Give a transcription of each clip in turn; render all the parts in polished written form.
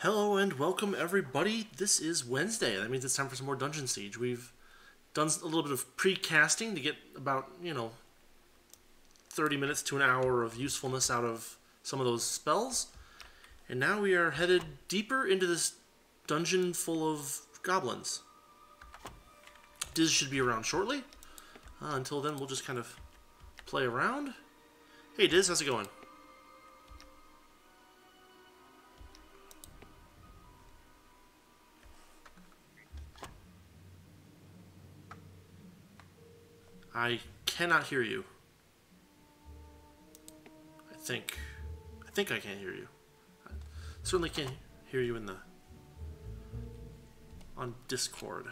Hello and welcome everybody. This is Wednesday. That means it's time for some more Dungeon Siege. We've done a little bit of pre-casting to get about, 30 minutes to an hour of usefulness out of some of those spells. And now we are headed deeper into this dungeon full of goblins. Diz should be around shortly. Until then, we'll just kind of play around. Hey Diz, how's it going? I cannot hear you. I think I can't hear you. I certainly can't hear you on Discord.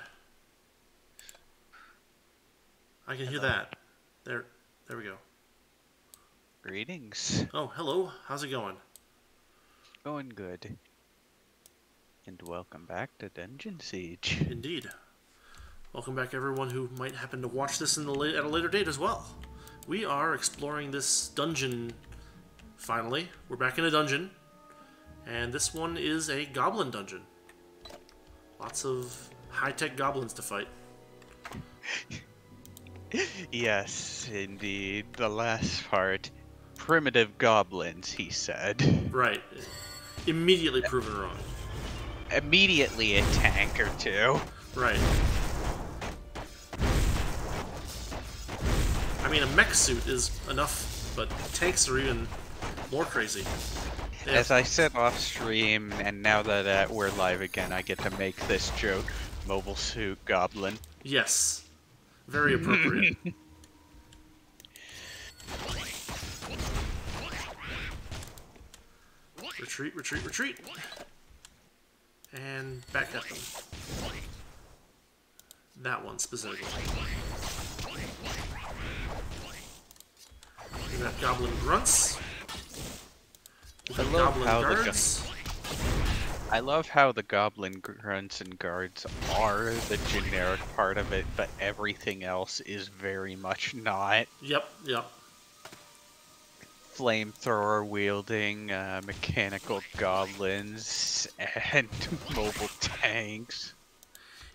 I can hear that. There we go. Greetings. Oh, hello. How's it going? Going good. And welcome back to Dungeon Siege. Indeed. Welcome back, everyone who might happen to watch this at a later date as well. We are exploring this dungeon. Finally, we're back in a dungeon, and this one is a goblin dungeon. Lots of high-tech goblins to fight. Yes, indeed. The last part. Primitive goblins, he said. Right. Immediately proven wrong. Immediately a tank or two. Right. I mean, a mech suit is enough, but tanks are even more crazy. As I said off stream, and now that we're live again, I get to make this joke. Mobile suit goblin. Yes. Very appropriate. Retreat, retreat, retreat. And back at them. That one specifically. We got goblin grunts. We got goblin guards. I love how the goblin grunts and guards are the generic part of it, but everything else is very much not. Yep. Flamethrower wielding, mechanical goblins, and mobile tanks.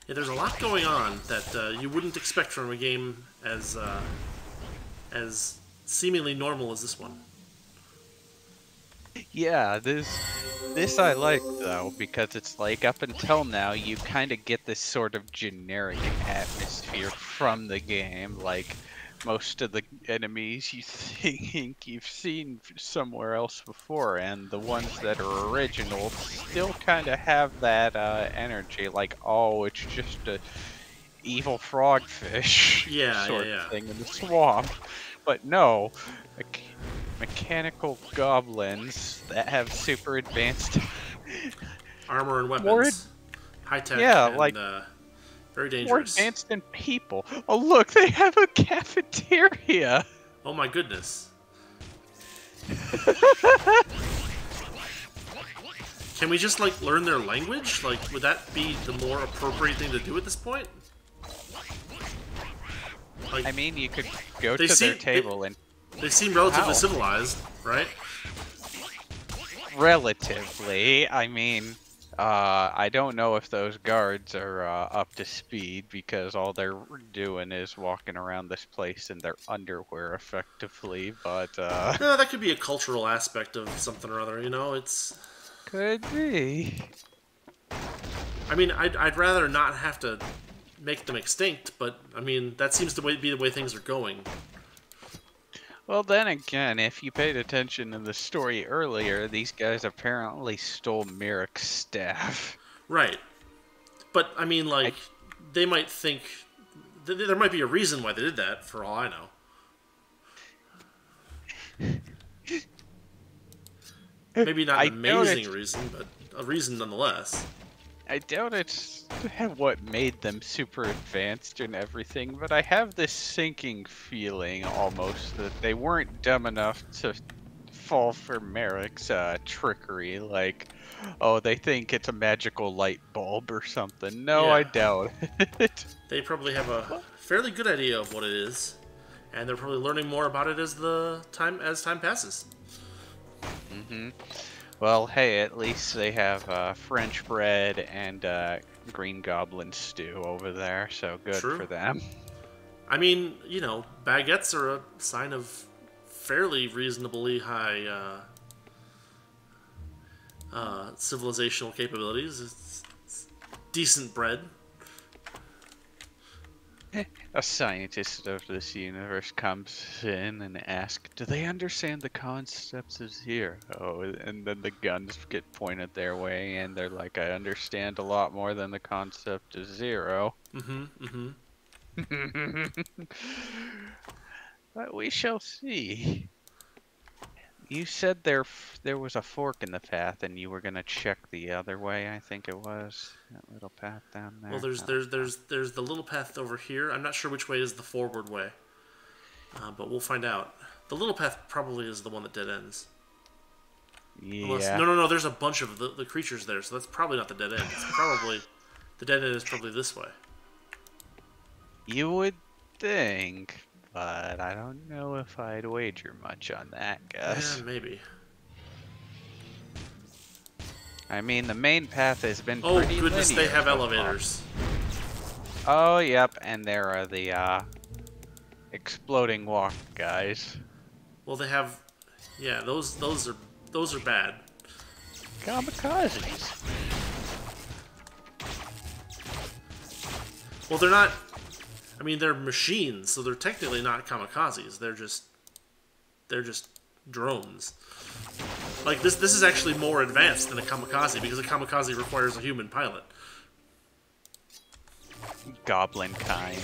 Yeah, there's a lot going on that you wouldn't expect from a game as seemingly normal as this one. Yeah, this I like though, because it's like up until now you kind of get this sort of generic atmosphere from the game, like most of the enemies you think you've seen somewhere else before, and the ones that are original still kind of have that energy, like, oh, it's just a evil frogfish sort of thing in the swamp. But no, mechanical goblins that have super advanced armor and weapons, high tech, yeah, and like very dangerous. More advanced than people. Oh look, they have a cafeteria. Oh my goodness. Can we just like learn their language? Like, would that be the more appropriate thing to do at this point? Like, I mean, you could go to their table and... They seem relatively civilized, right? Relatively. I mean, I don't know if those guards are up to speed, because all they're doing is walking around this place in their underwear, effectively, but... No, that could be a cultural aspect of something or other, you know? It's... Could be. I mean, I'd rather not have to make them extinct, but, I mean, that seems to be the way things are going. Well, then again, if you paid attention in the story earlier, these guys apparently stole Merrick's staff. Right. But, I mean, like, they might think... There might be a reason why they did that, for all I know. Maybe not an amazing reason, but a reason nonetheless. I doubt it's what made them super advanced and everything, but I have this sinking feeling almost that they weren't dumb enough to fall for Merrick's trickery, like, oh, they think it's a magical light bulb or something. No, yeah. I doubt it. They probably have a fairly good idea of what it is, and they're probably learning more about it as time passes. Mm-hmm. Well, hey, at least they have French bread and green goblin stew over there, so good True. for them. I mean, you know, baguettes are a sign of fairly reasonably high civilizational capabilities. It's decent bread. A scientist of this universe comes in and asks, do they understand the concepts of zero? And then the guns get pointed their way, and they're like, I understand a lot more than the concept of zero. Mm-hmm. But we shall see. You said there was a fork in the path, and you were gonna check the other way. I think it was that little path down there. Well, there's the little path over here. I'm not sure which way is the forward way, but we'll find out. The little path probably is the one that dead ends. Unless, Yeah. no. There's a bunch of the creatures there, so that's probably not the dead end. It's probably the dead end is probably this way. You would think, but I don't know if I'd wager much on that, Gus. Yeah, maybe. I mean, the main path has been Oh pretty goodness, linear they have so elevators. far. Oh, yep, and there are the exploding walk guys. Well, they have, yeah, those are bad. Kamikazes. Well, they're not. I mean, they're machines, so they're technically not kamikazes. They're just drones. Like this is actually more advanced than a kamikaze because a kamikaze requires a human pilot. Goblin kind.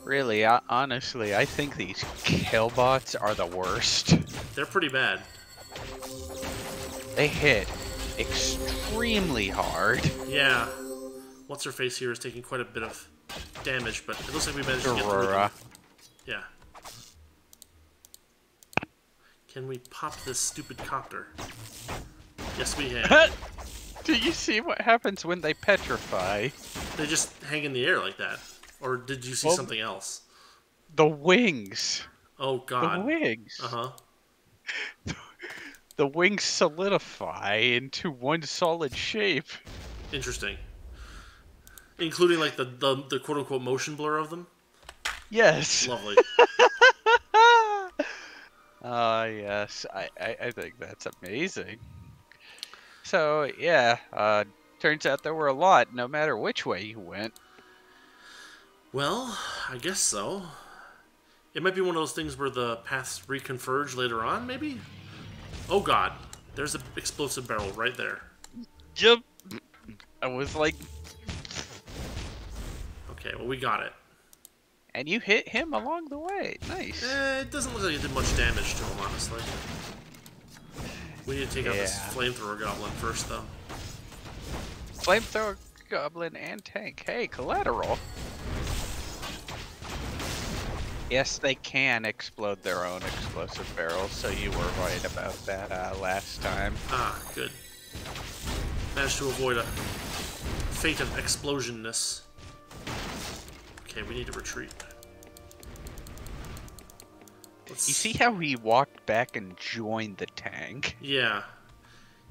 Really, honestly, I think these killbots are the worst. They're pretty bad. They hit extremely hard. Yeah. What's her face here is taking quite a bit of damage, but it looks like we managed to get through them. Aurora. Yeah. Can we pop this stupid copter? Yes, we can. Do you see what happens when they petrify? They just hang in the air like that. Or did you see Well, something else? The wings. Oh, God. The wings. Uh-huh. The wings solidify into one solid shape. Interesting. Including, like, the quote-unquote motion blur of them? Yes. Lovely. Yes. I think that's amazing. So, yeah. Turns out there were a lot, no matter which way you went. Well, I guess so. It might be one of those things where the paths reconverge later on, maybe? Oh, God. There's an explosive barrel right there. Yep. I was like... Okay, well, we got it. And you hit him along the way. Nice. It doesn't look like it did much damage to him, honestly. We need to take out this Yeah. flamethrower goblin first, though. Flamethrower goblin and tank. Hey, collateral. Yes, they can explode their own explosive barrels, so you were right about that last time. Ah, good. Managed to avoid a fate of explosionness. Okay, we need to retreat. You see how he walked back and joined the tank? Yeah.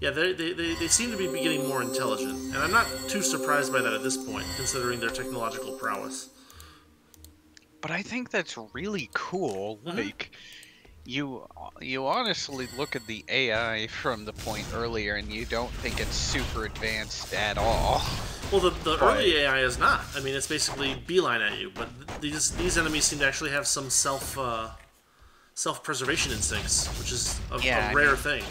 Yeah, they seem to be getting more intelligent. And I'm not too surprised by that at this point, considering their technological prowess. But I think that's really cool. Like, you honestly look at the AI from the point earlier, and you don't think it's super advanced at all. Well, the early AI is not. I mean, it's basically beeline at you. But these enemies seem to actually have some self-preservation instincts, which is a rare thing.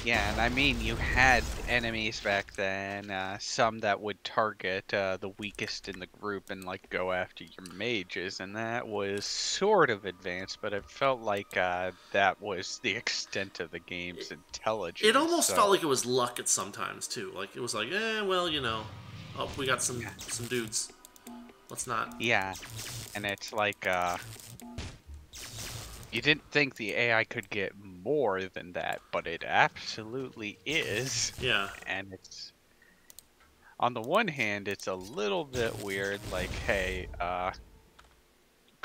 Yeah, and I mean, you had enemies back then, some that would target the weakest in the group and like go after your mages, and that was sort of advanced, but it felt like that was the extent of the game's intelligence. It almost felt like it was luck at sometimes too. Like it was like, well, you know, oh, we got some dudes. Let's not. Yeah, and it's like you didn't think the AI could get more than that, but it absolutely is. Yeah. And it's, on the one hand, it's a little bit weird, like, hey,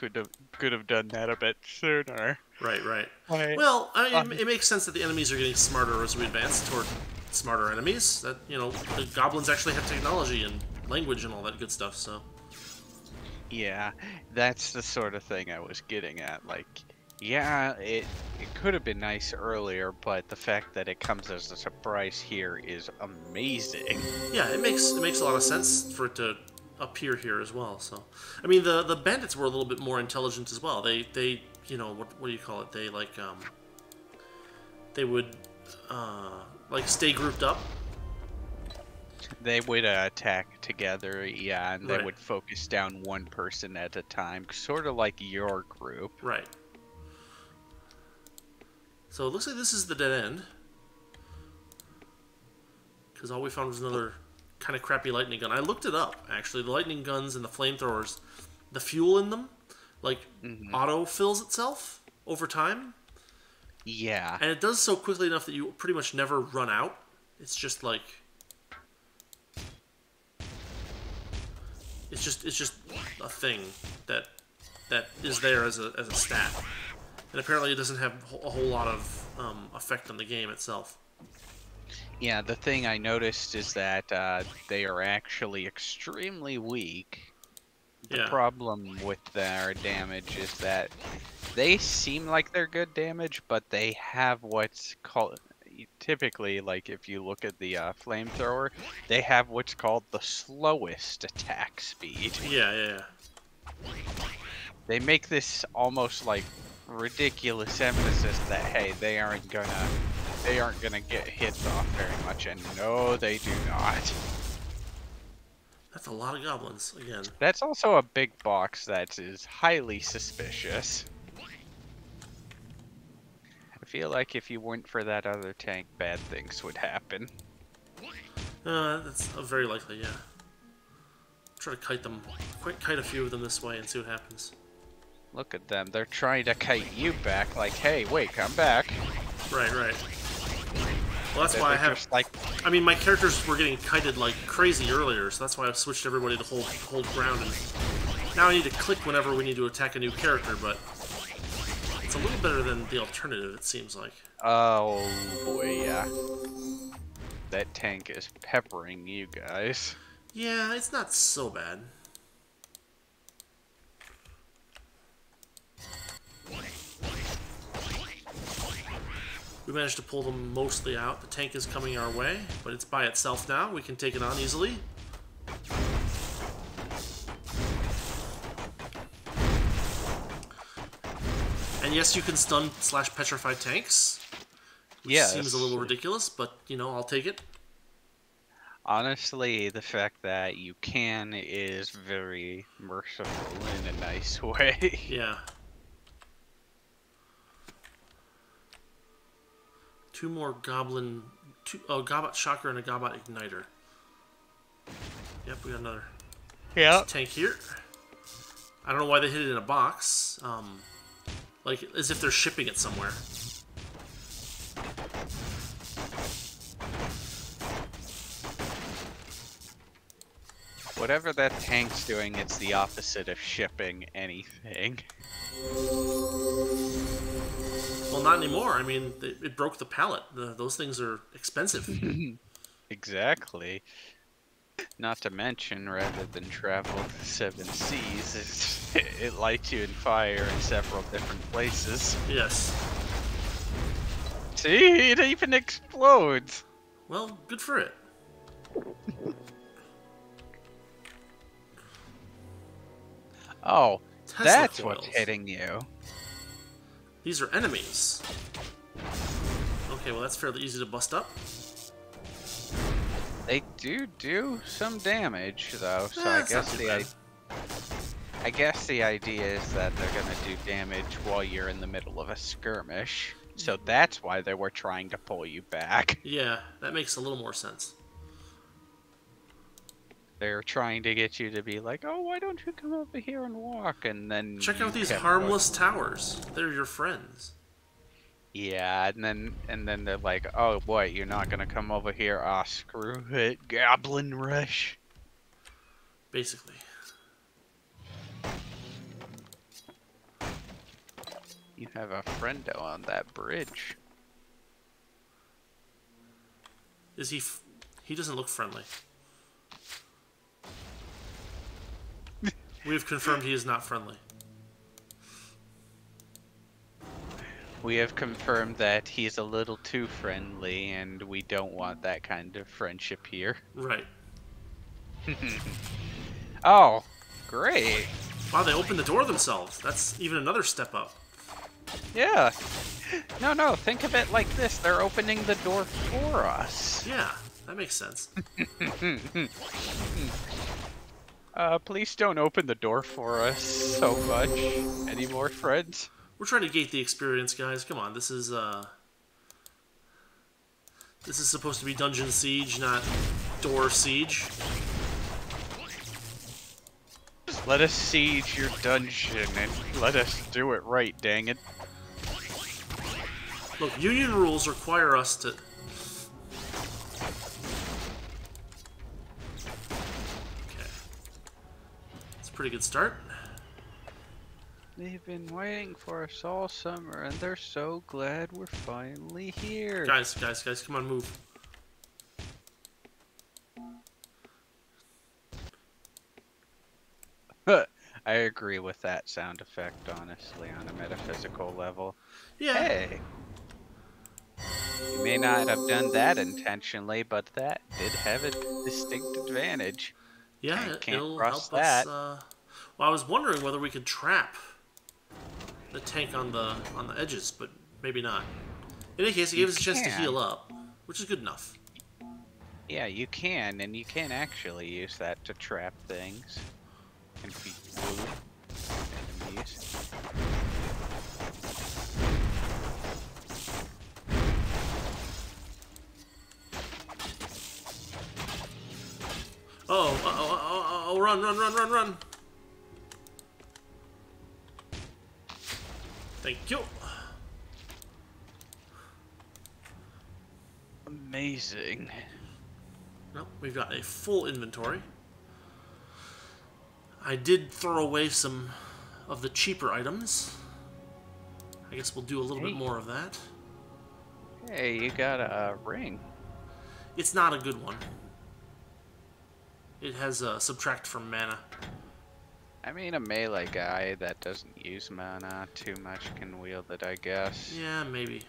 could have done that a bit sooner. Right, right. Right. Well, it makes sense that the enemies are getting smarter as we advance toward smarter enemies. That, you know, the goblins actually have technology and language and all that good stuff, so... Yeah, that's the sort of thing I was getting at. Like, yeah, it could have been nice earlier, but the fact that it comes as a surprise here is amazing. Yeah, it makes a lot of sense for it to appear here as well. So, I mean, the bandits were a little bit more intelligent as well. They you know, what do you call it? They like they would like stay grouped up. They would attack together, yeah, and they Right. would focus down one person at a time, sort of like your group. Right. So it looks like this is the dead end, because all we found was another kind of crappy lightning gun. I looked it up, actually. The lightning guns and the flamethrowers, the fuel in them, like, auto fills itself over time. Yeah. And it does so quickly enough that you pretty much never run out. It's just like... It's just a thing that is there as a stat. And apparently it doesn't have a whole lot of effect on the game itself. Yeah, the thing I noticed is that they are actually extremely weak. The Yeah. problem with their damage is that they seem like they're good damage, but they have what's called... Typically, like, if you look at the flamethrower, they have what's called the slowest attack speed. Yeah. They make this almost like ridiculous emphasis that, hey, they aren't gonna get hit off very much, and no, they do not. That's a lot of goblins, again. That's also a big box that is highly suspicious. I feel like if you went for that other tank, bad things would happen. That's very likely, yeah. Try to kite a few of them this way and see what happens. Look at them, they're trying to kite you back, like, hey, wait, come back. Right. Well, that's why I have... Like... I mean, my characters were getting kited like crazy earlier, so that's why I've switched everybody to hold ground. And now I need to click whenever we need to attack a new character, but it's a little better than the alternative, it seems like. Oh boy, yeah. That tank is peppering you guys. Yeah, it's not so bad. We managed to pull them mostly out. The tank is coming our way, but it's by itself now. We can take it on easily. And yes, you can stun/petrify tanks. Which seems a little ridiculous, but, you know, I'll take it. Honestly, the fact that you can is very merciful in a nice way. Yeah. 2 more goblin... Gobot Shocker and a Gobot Igniter. Yep, we got another tank here. I don't know why they hid it in a box. Like, as if they're shipping it somewhere. Whatever that tank's doing, it's the opposite of shipping anything. Well, not anymore. I mean, it broke the pallet. Those things are expensive. Exactly. Not to mention, rather than travel the 7 seas, it lights you in fire in several different places. Yes. See? It even explodes! Well, good for it. Oh, Tesla that's coils. what's hitting you. These are enemies. Okay, well that's fairly easy to bust up. They do some damage though, so It's not too bad. I guess the idea is that they're gonna do damage while you're in the middle of a skirmish. So that's why they were trying to pull you back. Yeah, that makes a little more sense. They're trying to get you to be like, oh, why don't you come over here and walk? And then Check out these kept harmless towers. They're your friends. Yeah, and then they're like, oh, what? You're not gonna come over here? Ah, screw it, Goblin Rush. Basically. You have a friendo on that bridge. Is he... He doesn't look friendly. We have confirmed he is not friendly. We have confirmed that he's a little too friendly, and we don't want that kind of friendship here. Right. Oh, great. Wow, they opened the door themselves. That's even another step up. Yeah. No, think of it like this. They're opening the door for us. Yeah, that makes sense. Please don't open the door for us so much. Any more, friends? We're trying to gate the experience, guys. Come on, this is supposed to be Dungeon Siege, not Door Siege. Let us siege your dungeon and let us do it right, dang it. Look, union rules require us to... Okay. It's a pretty good start. They've been waiting for us all summer, and they're so glad we're finally here. Guys, come on, move. I agree with that sound effect, honestly, on a metaphysical level. Yeah. Hey! You may not have done that intentionally, but that did have a distinct advantage. Yeah, Can't it'll cross help that. us. Well, I was wondering whether we could trap the tank on the edges, but maybe not. In any case, it gave us a chance to heal up, which is good enough. Yeah, you can, and you can actually use that to trap things. And be woo enemies. Oh, run. Thank you. Amazing. Well, we've got a full inventory. I did throw away some of the cheaper items. I guess we'll do a little bit more of that. Hey, you got a ring. It's not a good one. It has a subtract from mana. I mean, a melee guy that doesn't use mana too much can wield it, I guess. Yeah, maybe.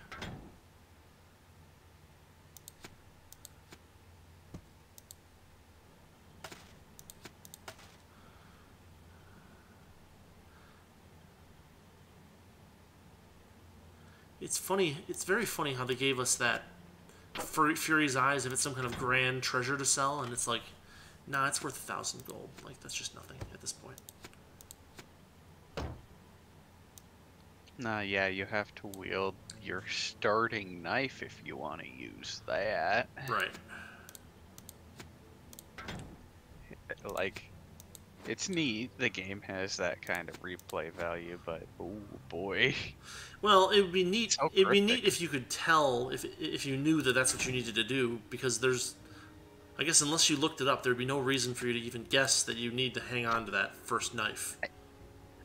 It's funny. It's very funny how they gave us that Fury's Eyes if it's some kind of grand treasure to sell, and it's like, nah, it's worth 1,000 gold. Like, that's just nothing at this point. Nah, yeah, you have to wield your starting knife if you want to use that. Right. Like, it's neat. The game has that kind of replay value, but oh boy. Well, it would be neat. So It'd be cryptic. neat if you could tell if you knew that that's what you needed to do, because there's, I guess, unless you looked it up, there'd be no reason for you to even guess that you need to hang on to that first knife.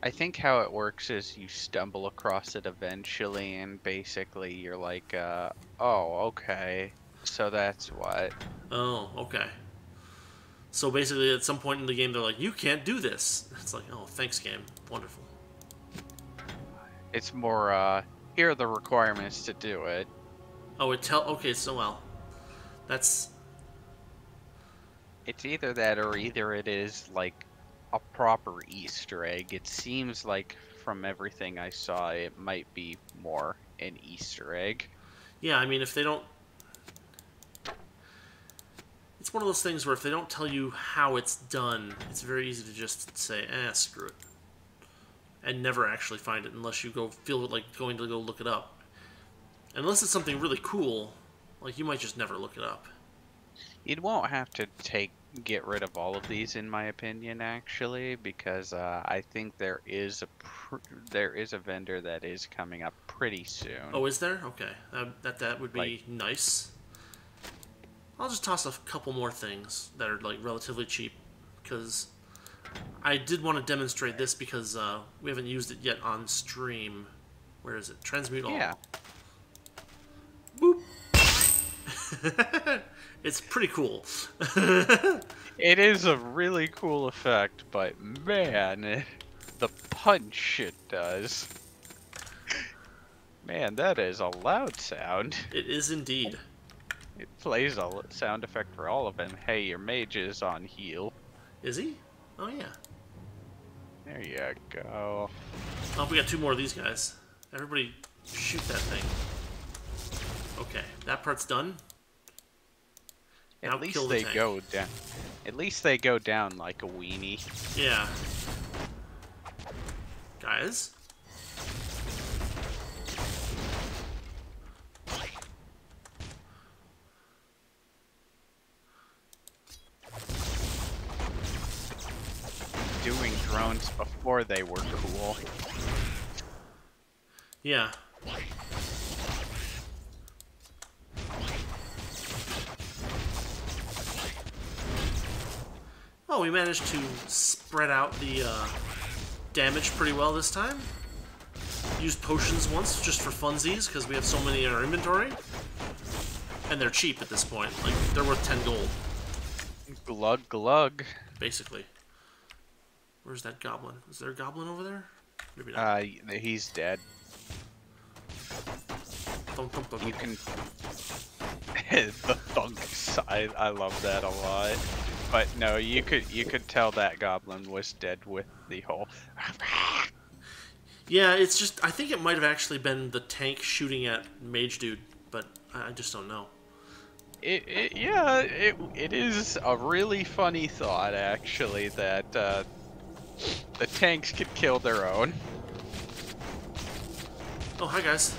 I think how it works is you stumble across it eventually, and basically you're like, oh, okay, so that's what. Oh, okay. So basically, at some point in the game, they're like, "You can't do this." It's like, "Oh, thanks, game. Wonderful." It's more, here are the requirements to do it. Oh, okay, so well, that's... It's either that or either it is like a proper Easter egg. It seems like from everything I saw, it might be more an Easter egg. Yeah, I mean, if they don't... It's one of those things where if they don't tell you how it's done, it's very easy to just say, screw it. And never actually find it unless you feel like going to go look it up. Unless it's something really cool, like, you might just never look it up. You won't have to get rid of all of these, in my opinion, actually, because I think there is a vendor that is coming up pretty soon. Oh, is there? Okay, that would be nice. I'll just toss a couple more things that are like relatively cheap, because I did want to demonstrate this because we haven't used it yet on stream. Where is it? Transmute all. Yeah. Boop. It's pretty cool. It is a really cool effect, but man, the punch it does. Man, that is a loud sound. It is indeed. It plays a sound effect for all of them. Hey, your mage is on heal. Is he? Oh, yeah. There you go. Oh, we got 2 more of these guys. Everybody shoot that thing. Okay, that part's done. Now At least kill the they tank. go down. At least they go down like a weenie. Yeah. Guys. Doing drones before they were cool. Yeah. Oh, we managed to spread out the damage pretty well this time. Used potions once just for funsies because we have so many in our inventory. And they're cheap at this point. Like, they're worth 10 gold, Glug glug. basically. Where's that goblin? Is there a goblin over there? Maybe not. He's dead. Thump, thump, thump. You can. The thunks. I love that a lot. But no, you could tell that goblin was dead with the whole. Yeah, it's just, I think it might have actually been the tank shooting at Mage Dude, but I just don't know. It is a really funny thought, actually, that the tanks could kill their own. Oh, hi guys.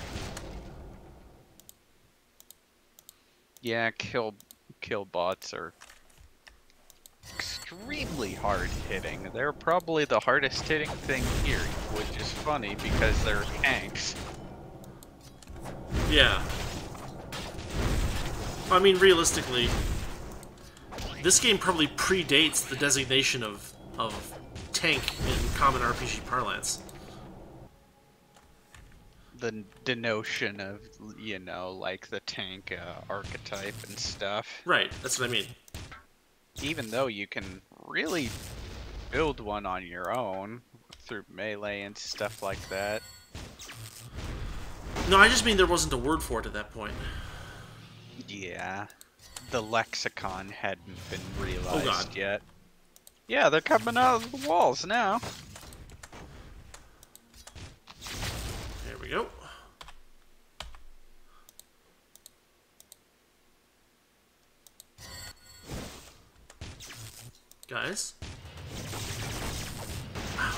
Yeah, kill bots are extremely hard hitting. They're probably the hardest hitting thing here, which is funny because they're tanks. Yeah. I mean, realistically, this game probably predates the designation of tank in common RPG parlance. The notion of, you know, like the tank archetype and stuff. Right, that's what I mean. Even though you can really build one on your own through melee and stuff like that. No, I just mean there wasn't a word for it at that point. Yeah, the lexicon hadn't been Oh, realized God. yet. Yeah, they're coming out of the walls now. There we go. Guys. Wow,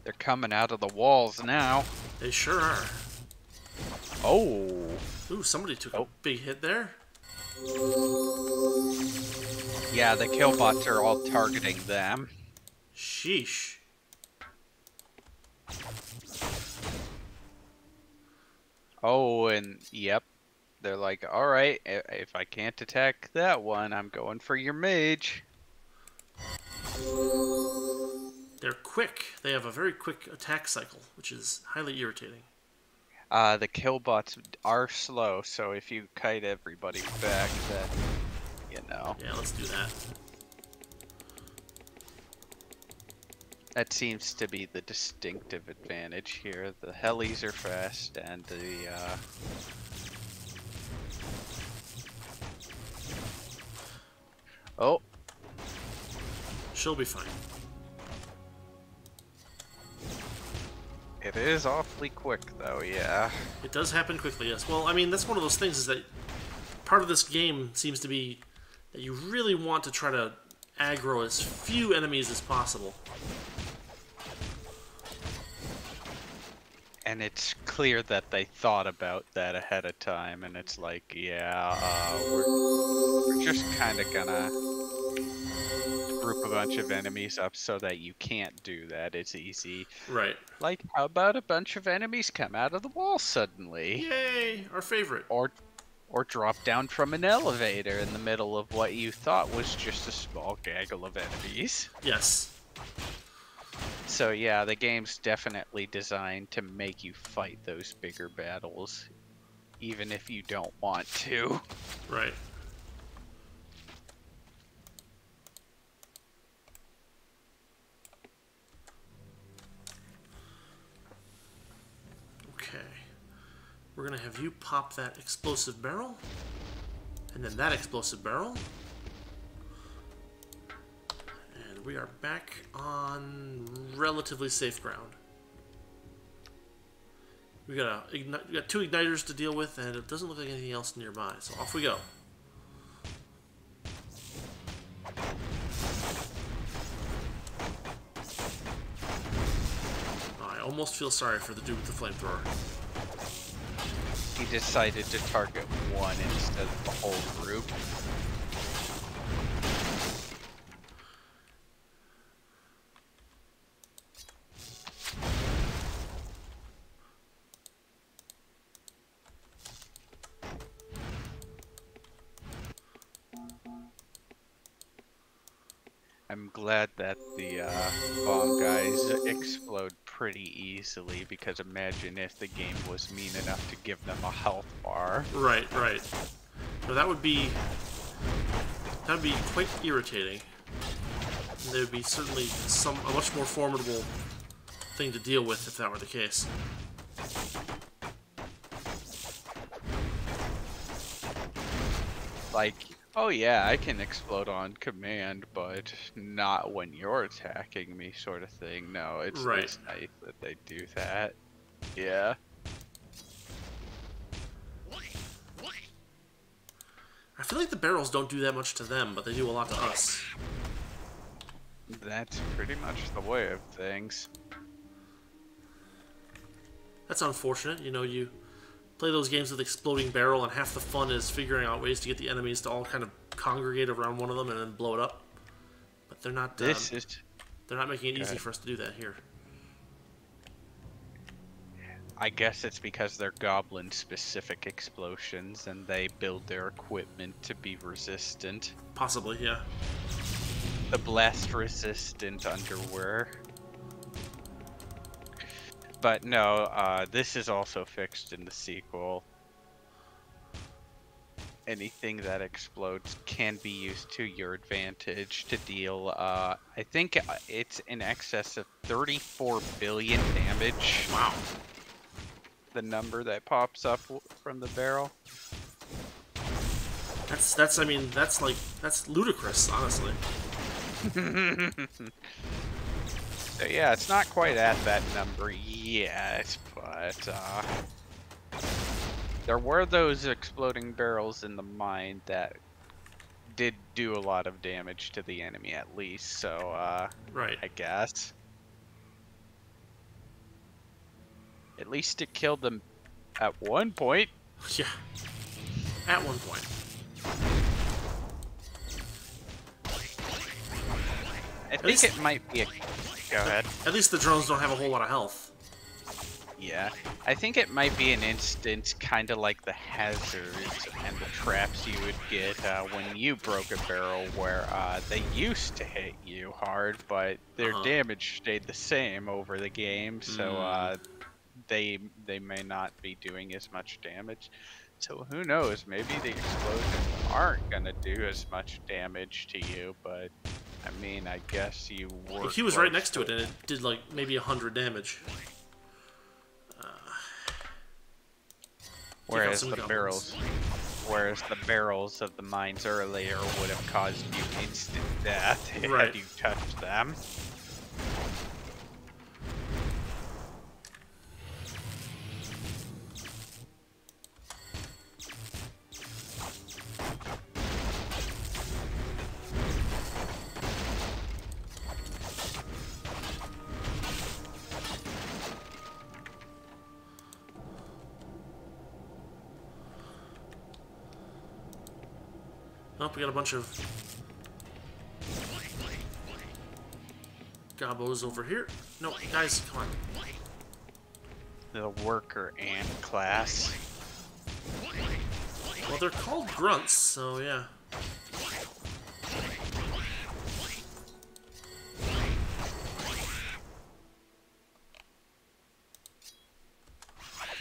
They're coming out of the walls now. they sure are. Oh, Ooh, somebody took a big hit there. yeah, the killbots are all targeting them. Sheesh. Oh, and yep, they're like, all right, if I can't attack that one, I'm going for your mage. They're quick. They have a very quick attack cycle, which is highly irritating. The killbots are slow, so if you kite everybody back, then, you know. Yeah, let's do that. That seems to be the distinctive advantage here. The helis are fast, and the, Oh, She'll be fine. it is awfully quick, though, yeah. It does happen quickly, yes. Well, I mean, that's one of those things is that part of this game seems to be that you really want to try to aggro as few enemies as possible. And it's clear that they thought about that ahead of time, and it's like, yeah, we're just kind of gonna group a bunch of enemies up so that you can't do that. It's easy. Right. Like, how about a bunch of enemies come out of the wall suddenly? Yay! Our favorite. Or drop down from an elevator in the middle of what you thought was just a small gaggle of enemies. Yes. So yeah, the game's definitely designed to make you fight those bigger battles, even if you don't want to. Right. Okay. We're gonna have you pop that explosive barrel, and then that explosive barrel. And we are back on relatively safe ground. We got two igniters to deal with, and it doesn't look like anything else nearby, so off we go. I almost feel sorry for the dude with the flamethrower. He decided to target one instead of the whole group. I'm glad that the bomb guys explode pretty easily, because imagine if the game was mean enough to give them a health bar. Right, right. So that would be quite irritating. And there would be certainly a much more formidable thing to deal with if that were the case. Like, oh yeah, I can explode on command, but not when you're attacking me, sort of thing. No, it's nice that they do that. Yeah. I feel like the barrels don't do that much to them, but they do a lot to us. That's pretty much the way of things. That's unfortunate. You know, you play those games with exploding barrel, and half the fun is figuring out ways to get the enemies to all kind of congregate around one of them and then blow it up. But they're not. They're not making it easy for us to do that here. I guess it's because they're goblin-specific explosions, and they build their equipment to be resistant. Possibly, yeah. The blast-resistant underwear. But no, this is also fixed in the sequel. Anything that explodes can be used to your advantage to deal, I think it's in excess of 34 billion damage. Wow. The number that pops up from the barrel. I mean, that's ludicrous, honestly. So yeah, it's not quite at that number yet, but there were those exploding barrels in the mine that did do a lot of damage to the enemy, at least, so right. I guess. At least it killed them at one point. Yeah. At one point. I think it might be a... Go ahead. At least the drones don't have a whole lot of health. Yeah. I think it might be an instance kind of like the hazards and the traps you would get when you broke a barrel, where they used to hit you hard, but their damage stayed the same over the game, so they may not be doing as much damage. So who knows, maybe the explosions aren't gonna do as much damage to you, but I mean, I guess you were... He was right next to it, and it did like maybe 100 damage. Whereas the barrels of the mines earlier would have caused you instant death had you touched them. Oh, we got a bunch of gobos over here. No, guys, come on. The worker ant class. Well, they're called grunts, so yeah.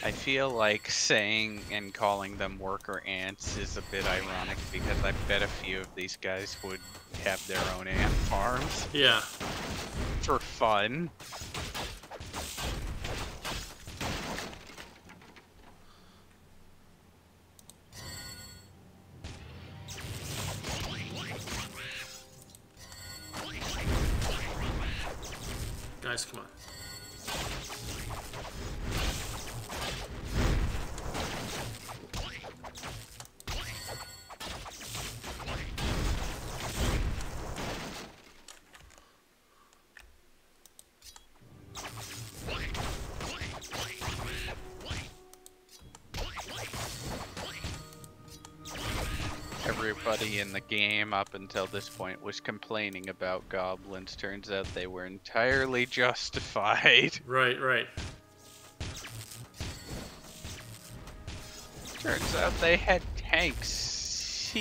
I feel like saying and calling them worker ants is a bit ironic because I bet a few of these guys would have their own ant farms Yeah. for fun. Guys, come on. Everybody in the game up until this point was complaining about goblins. Turns out they were entirely justified. Right, right. Turns out they had tanks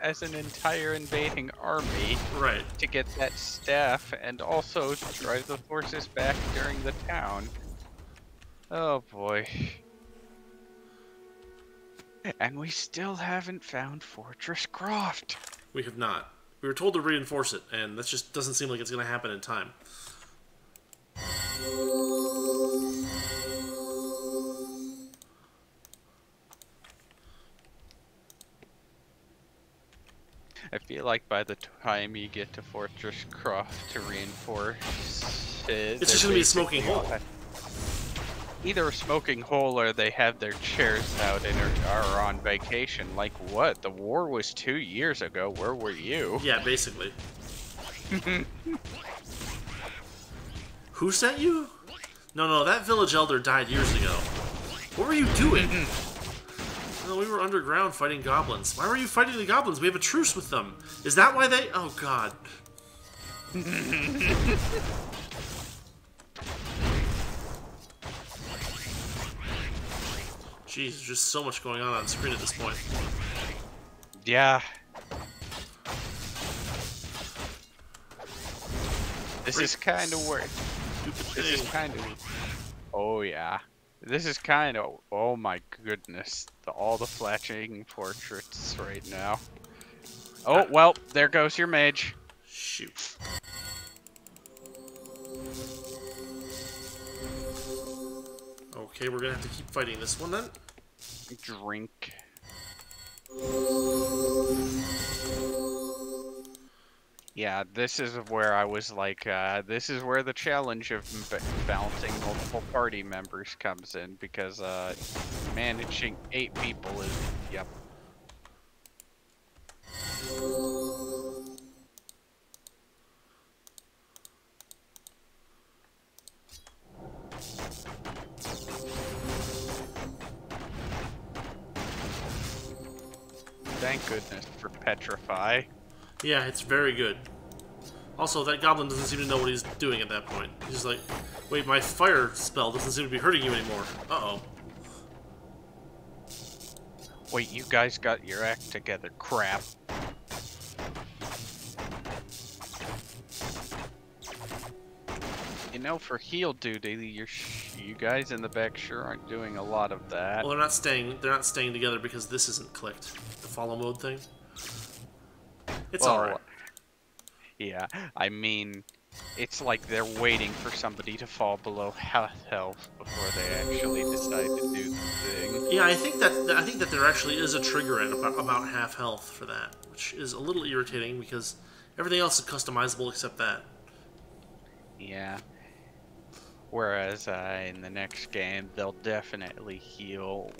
as an entire invading army Right. to get that staff and also to drive the forces back during the town. Oh boy. And we still haven't found Fortress Croft. We have not. We were told to reinforce it, and that just doesn't seem like it's going to happen in time. I feel like by the time you get to Fortress Croft to reinforce it, It's just going to be a smoking hole. Either a smoking hole or they have their chairs out and are on vacation. Like what? The war was 2 years ago. Where were you? Yeah, basically. Who sent you? No, that village elder died years ago. What were you doing? No, we were underground fighting goblins. Why were you fighting the goblins? We have a truce with them. Is that why they... Oh, God. Jeez, there's just so much going on screen at this point. Yeah. This is kind of weird. This is kind of... Oh, yeah. This is kind of... Oh, my goodness. All the flashing portraits right now. Oh, well, there goes your mage. Shoot. Okay, we're gonna have to keep fighting this one then. Drink. Yeah, this is where I was like, this is where the challenge of balancing multiple party members comes in, because managing 8 people is, yep. Thank goodness for Petrify. Yeah, it's very good. Also, that goblin doesn't seem to know what he's doing at that point. He's just like, wait, my fire spell doesn't seem to be hurting you anymore. Uh-oh. Wait, you guys got your act together. Crap. You know, for heal duty, you guys in the back sure aren't doing a lot of that. Well, they're not staying together because this isn't clicked. The follow mode thing. It's alright. Yeah, I mean, it's like they're waiting for somebody to fall below half health before they actually decide to do the thing. Yeah, I think that there actually is a trigger at about half health for that, which is a little irritating because everything else is customizable except that. Yeah. Whereas in the next game, they'll definitely heal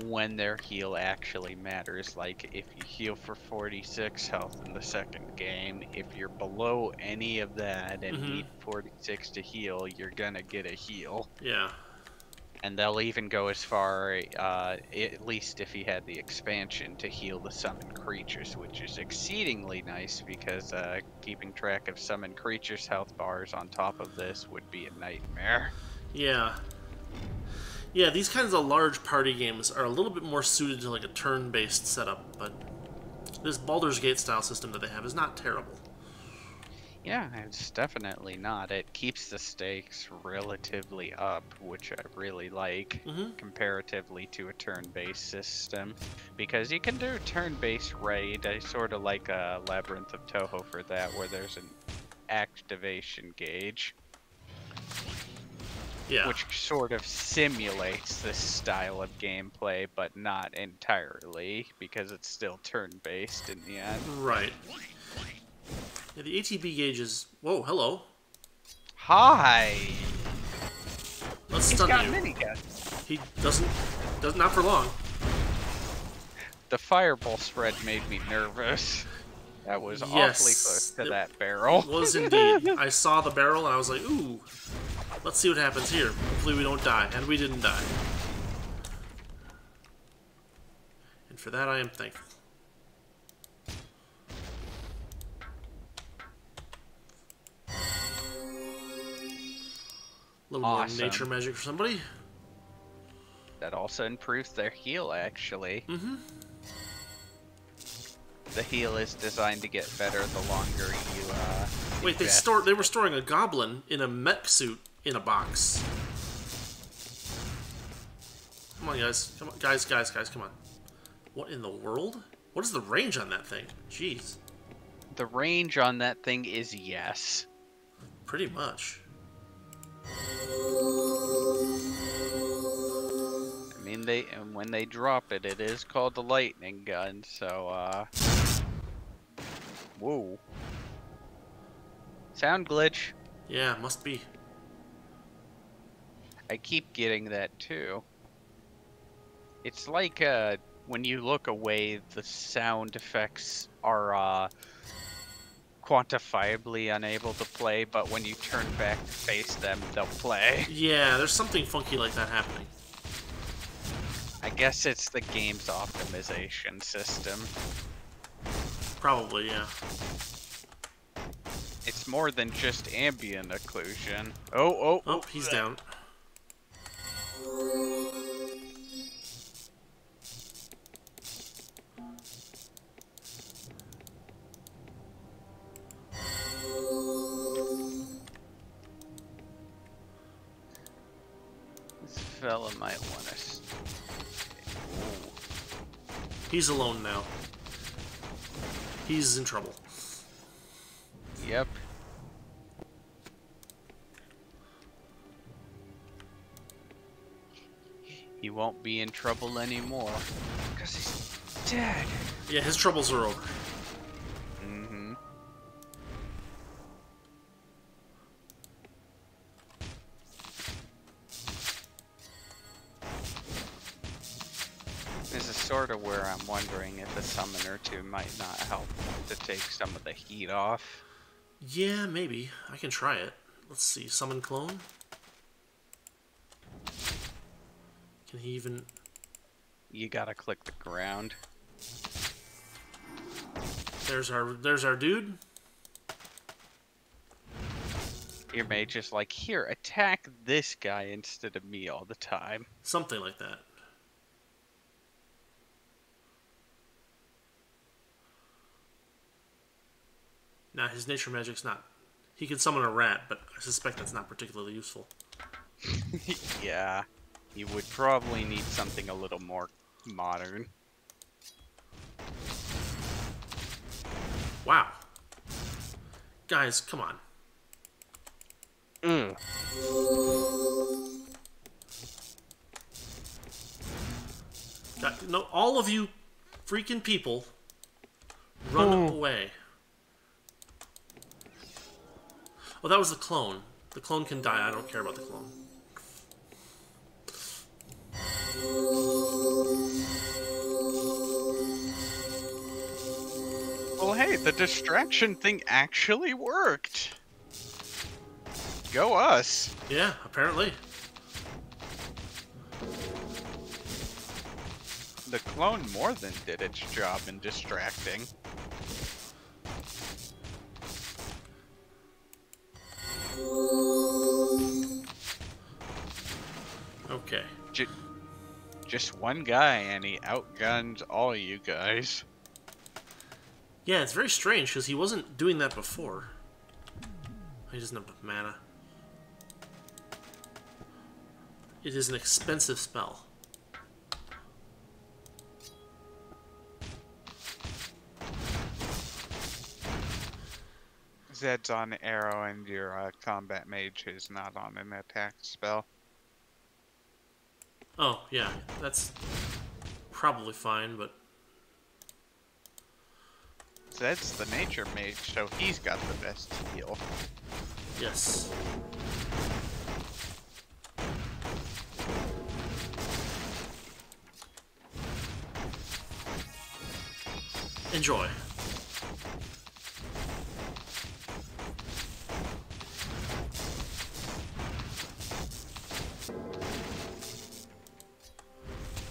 when their heal actually matters. Like, if you heal for 46 health in the second game, if you're below any of that and need 46 to heal, you're gonna get a heal. Yeah. And they'll even go as far, at least if he had the expansion, to heal the summoned creatures, which is exceedingly nice because keeping track of summoned creatures' health bars on top of this would be a nightmare. Yeah. Yeah, these kinds of large party games are a little bit more suited to like a turn-based setup, but this Baldur's Gate style system that they have is not terrible. Yeah, it's definitely not. It keeps the stakes relatively up, which I really like, Mm-hmm. comparatively to a turn-based system. Because you can do turn-based raid. I sort of like Labyrinth of Toho for that, where there's an activation gauge, Yeah. which sort of simulates this style of gameplay, but not entirely, because it's still turn-based in the end. Right. Yeah, the ATB gauge is... Whoa, hello. Hi! Let's He's stun got you. minigun! He doesn't... Not for long. The fireball spread made me nervous. That was awfully close to it that barrel. was indeed. I saw the barrel and I was like, ooh, let's see what happens here. Hopefully we don't die. And we didn't die. And for that I am thankful. A little more Awesome. nature magic for somebody. That also improves their heal, actually. Mm-hmm. The heal is designed to get better the longer you, Wait, they were storing a goblin in a mech suit in a box. Come on, guys. Come on, guys, come on. What in the world? What is the range on that thing? Jeez. The range on that thing is yes. Pretty much. I mean, and when they drop it, it is called the lightning gun, so, whoa. Sound glitch. Yeah, must be. I keep getting that, too. It's like, when you look away, the sound effects are, quantifiably unable to play, but when you turn back to face them, they'll play. Yeah, there's something funky like that happening. I guess it's the game's optimization system. Probably, yeah. It's more than just ambient occlusion. Oh, He's down. This fella might want to... He's alone now. He's in trouble. Yep. He won't be in trouble anymore. Because he's dead. Yeah, his troubles are over. Mm-hmm. This is sort of where I'm wondering if a summon or two might not help to take some of the heat off. Yeah, maybe. I can try it. Let's see. Summon clone. Can he even... You gotta click the ground. There's our dude. Your mage is like, here, attack this guy instead of me all the time. Something like that. Now, his nature magic's not... He can summon a rat, but I suspect that's not particularly useful. Yeah, you would probably need something a little more modern. Wow. Guys, come on. No, all of you freaking people run away. Oh, that was the clone. The clone can die. I don't care about the clone. Well, hey, the distraction thing actually worked. Go us. Yeah, apparently. The clone more than did its job in distracting. Okay. Just one guy, and he outguns all you guys. Yeah, it's very strange because he wasn't doing that before. He doesn't have enough mana. It is an expensive spell. Zed's on arrow and your combat mage is not on an attack spell. Oh, yeah. That's probably fine, but... Zed's the nature mage, so he's got the best heal. Yes. Enjoy.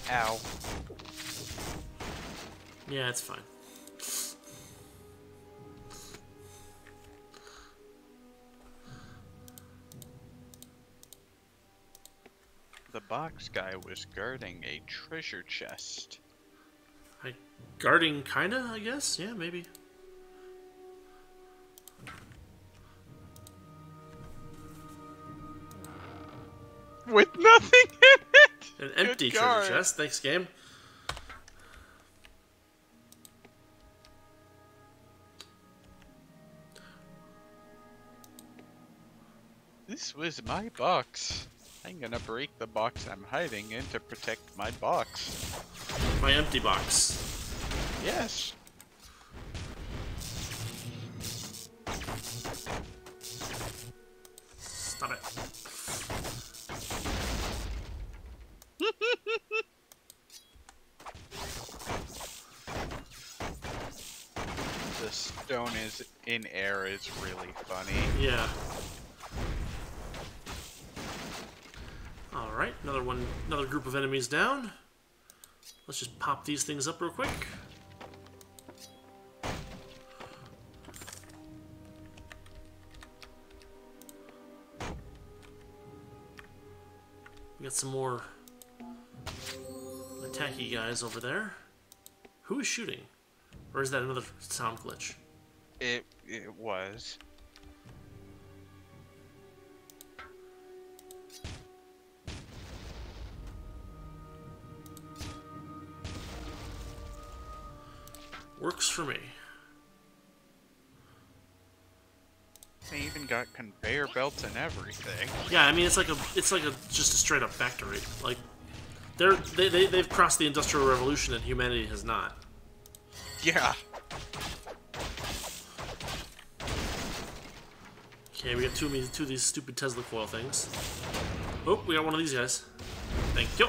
Ow. Yeah, it's fine. The box guy was guarding a treasure chest. Guarding, kinda, I guess? Yeah, maybe. With nothing in it! An empty treasure chest. Thanks, game. This was my box. I'm gonna break the box I'm hiding in to protect my box. My empty box. Yes. Stop it. The stone is in air is really funny. Yeah. Alright, another group of enemies down. Let's just pop these things up real quick. We got some more attacky guys over there. Who is shooting? Or is that another sound glitch? It was. Works for me. They even got conveyor belts and everything. Yeah, I mean it's like just a straight up factory. Like they've crossed the Industrial Revolution and humanity has not. Yeah. Okay, we got two of these stupid Tesla coil things. Oh, we got one of these guys. Thank you.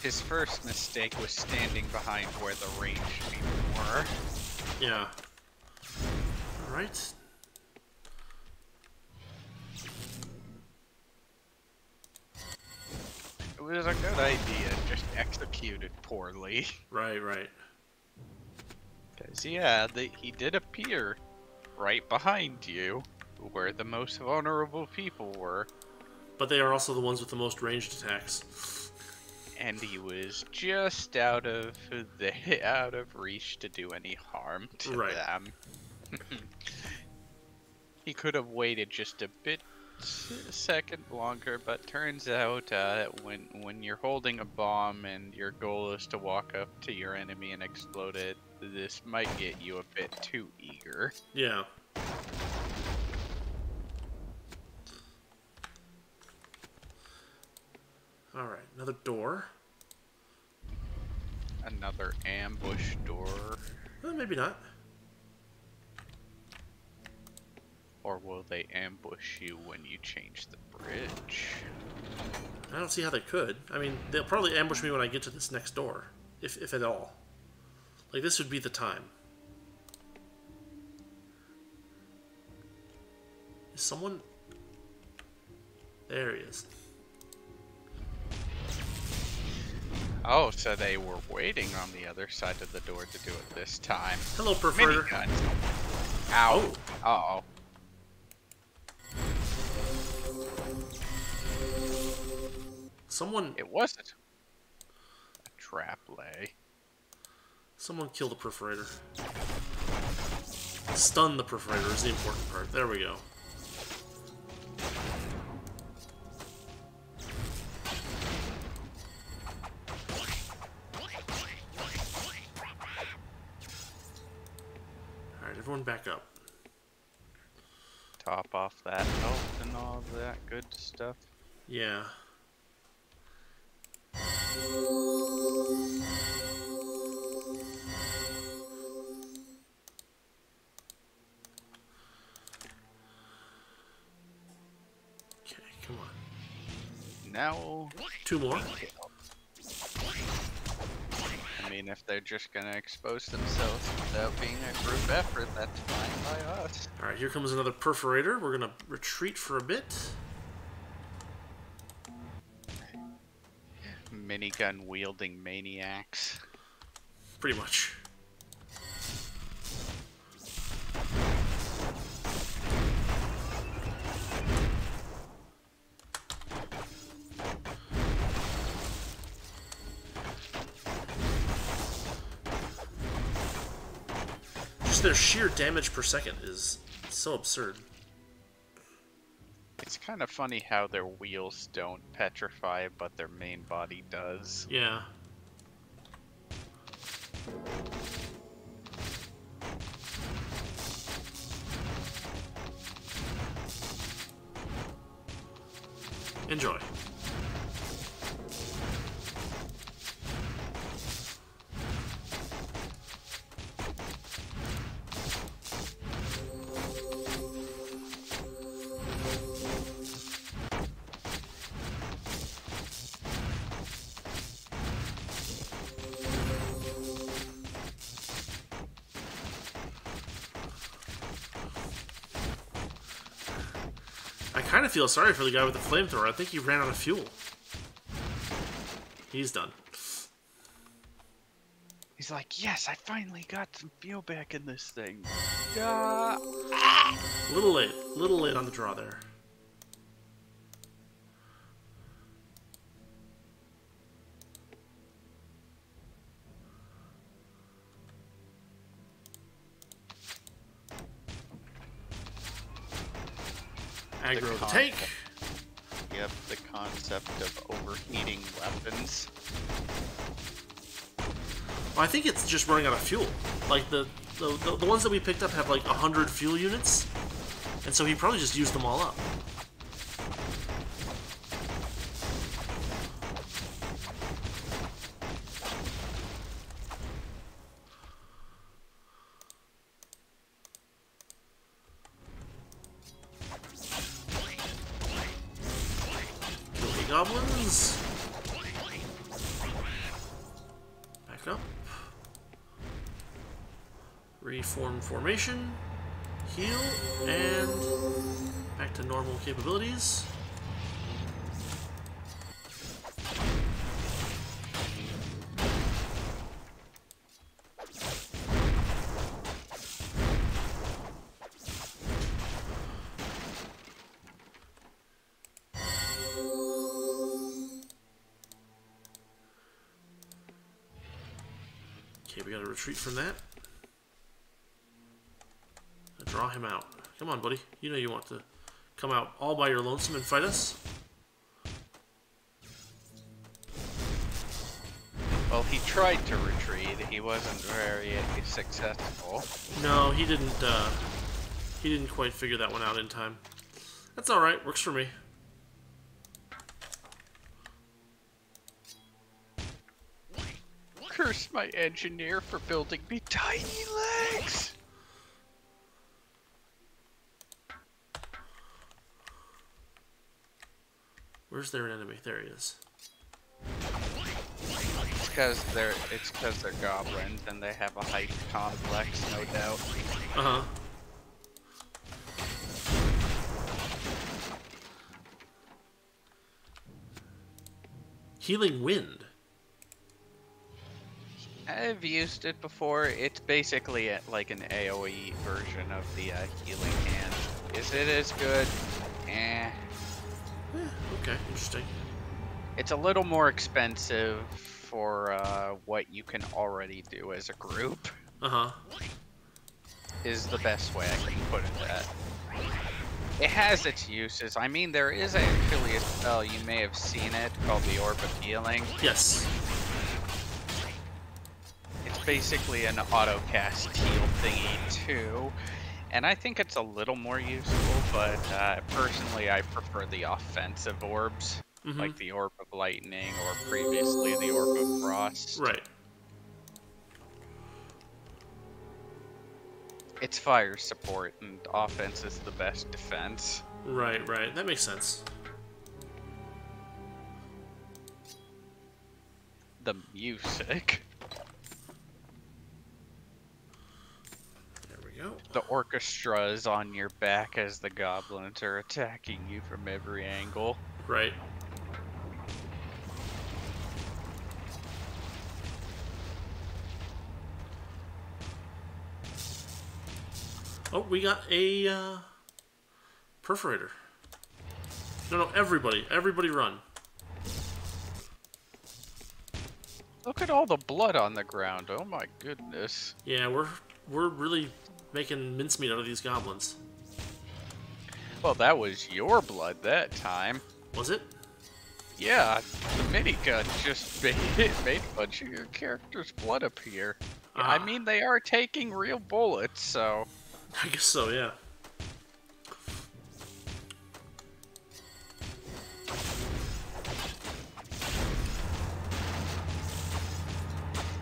His first mistake was standing behind where the ranged people were. Yeah. Alright. It was a good idea, just executed poorly. Right, right. Because, yeah, he did appear right behind you, where the most vulnerable people were. But they are also the ones with the most ranged attacks. And he was just out of reach to do any harm to them. He could have waited just a second longer, but turns out when you're holding a bomb and your goal is to walk up to your enemy and explode it, this might get you a bit too eager. Yeah. Alright, another door. Another ambush door. Maybe not. Or will they ambush you when you change the bridge? I don't see how they could. I mean, they'll probably ambush me when I get to this next door. If at all. Like, this would be the time. Is someone... There he is. Oh, so they were waiting on the other side of the door to do it this time. Hello, Perforator. Minigun. Ow. Oh. Uh-oh. Someone... It wasn't a trap lay. Someone killed the Perforator. Stun the Perforator is the important part. There we go. Alright, everyone back up. Top off that health and all that good stuff. Yeah. Okay, come on. Now, 2 more. I mean, if they're just gonna expose themselves without being a group effort, that's fine by us. Alright, here comes another Perforator. We're gonna retreat for a bit. Minigun wielding maniacs. Pretty much. Just their sheer damage per second is so absurd. It's kind of funny how their wheels don't petrify, but their main body does. Yeah. Enjoy. I kind of feel sorry for the guy with the flamethrower. I think he ran out of fuel. He's done. He's like, yes, I finally got some fuel back in this thing. Little late on the draw there. Aggro the tank. Yep, the concept of overheating weapons. Well, I think it's just running out of fuel. Like the ones that we picked up have like 100 fuel units, and so he probably just used them all up. Goblins. Back up. Reform formation. Heal. And back to normal capabilities. Okay, we gotta retreat from that. Draw him out. Come on, buddy. You know you want to come out all by your lonesome and fight us. Well, he tried to retreat. He wasn't very successful. No, he didn't. He didn't quite figure that one out in time. That's all right. Works for me. Curse my engineer for building me tiny legs. Where's their enemy? There he is. It's because they're goblins and they have a height complex, no doubt. Uh-huh. Healing Wind. I've used it before. It's basically like an AoE version of the healing hand. Is it as good? Eh. Okay, interesting. It's a little more expensive for what you can already do as a group. Uh-huh. is the best way I can put it. That it has its uses. I mean, there is actually a spell, you may have seen it, called the Orb of Healing. Yes. It's basically an auto-cast heal thingy too, and I think it's a little more useful, but personally I prefer the offensive orbs, like the Orb of Lightning or previously the Orb of Frost. Right. It's fire support, and offense is the best defense. Right, right. That makes sense. The music. There we go. The orchestra is on your back as the goblins are attacking you from every angle. Right. Oh, we got a perforator. No, everybody run. Look at all the blood on the ground. Oh my goodness. Yeah, we're really making mincemeat out of these goblins. Well, that was your blood that time. Was it? Yeah, the minigun just made a bunch of your character's blood appear. I mean, they are taking real bullets, so... I guess so, yeah.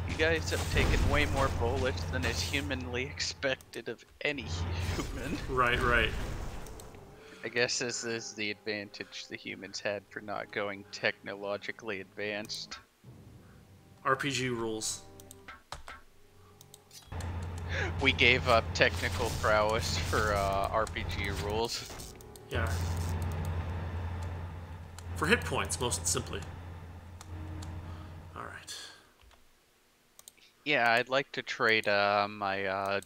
You guys have taken way more bullets than is humanly expected of any human. Right, right. I guess this is the advantage the humans had for not going technologically advanced. RPG rules. We gave up technical prowess for RPG rules. Yeah. For hit points, most simply. Alright. Yeah, I'd like to trade my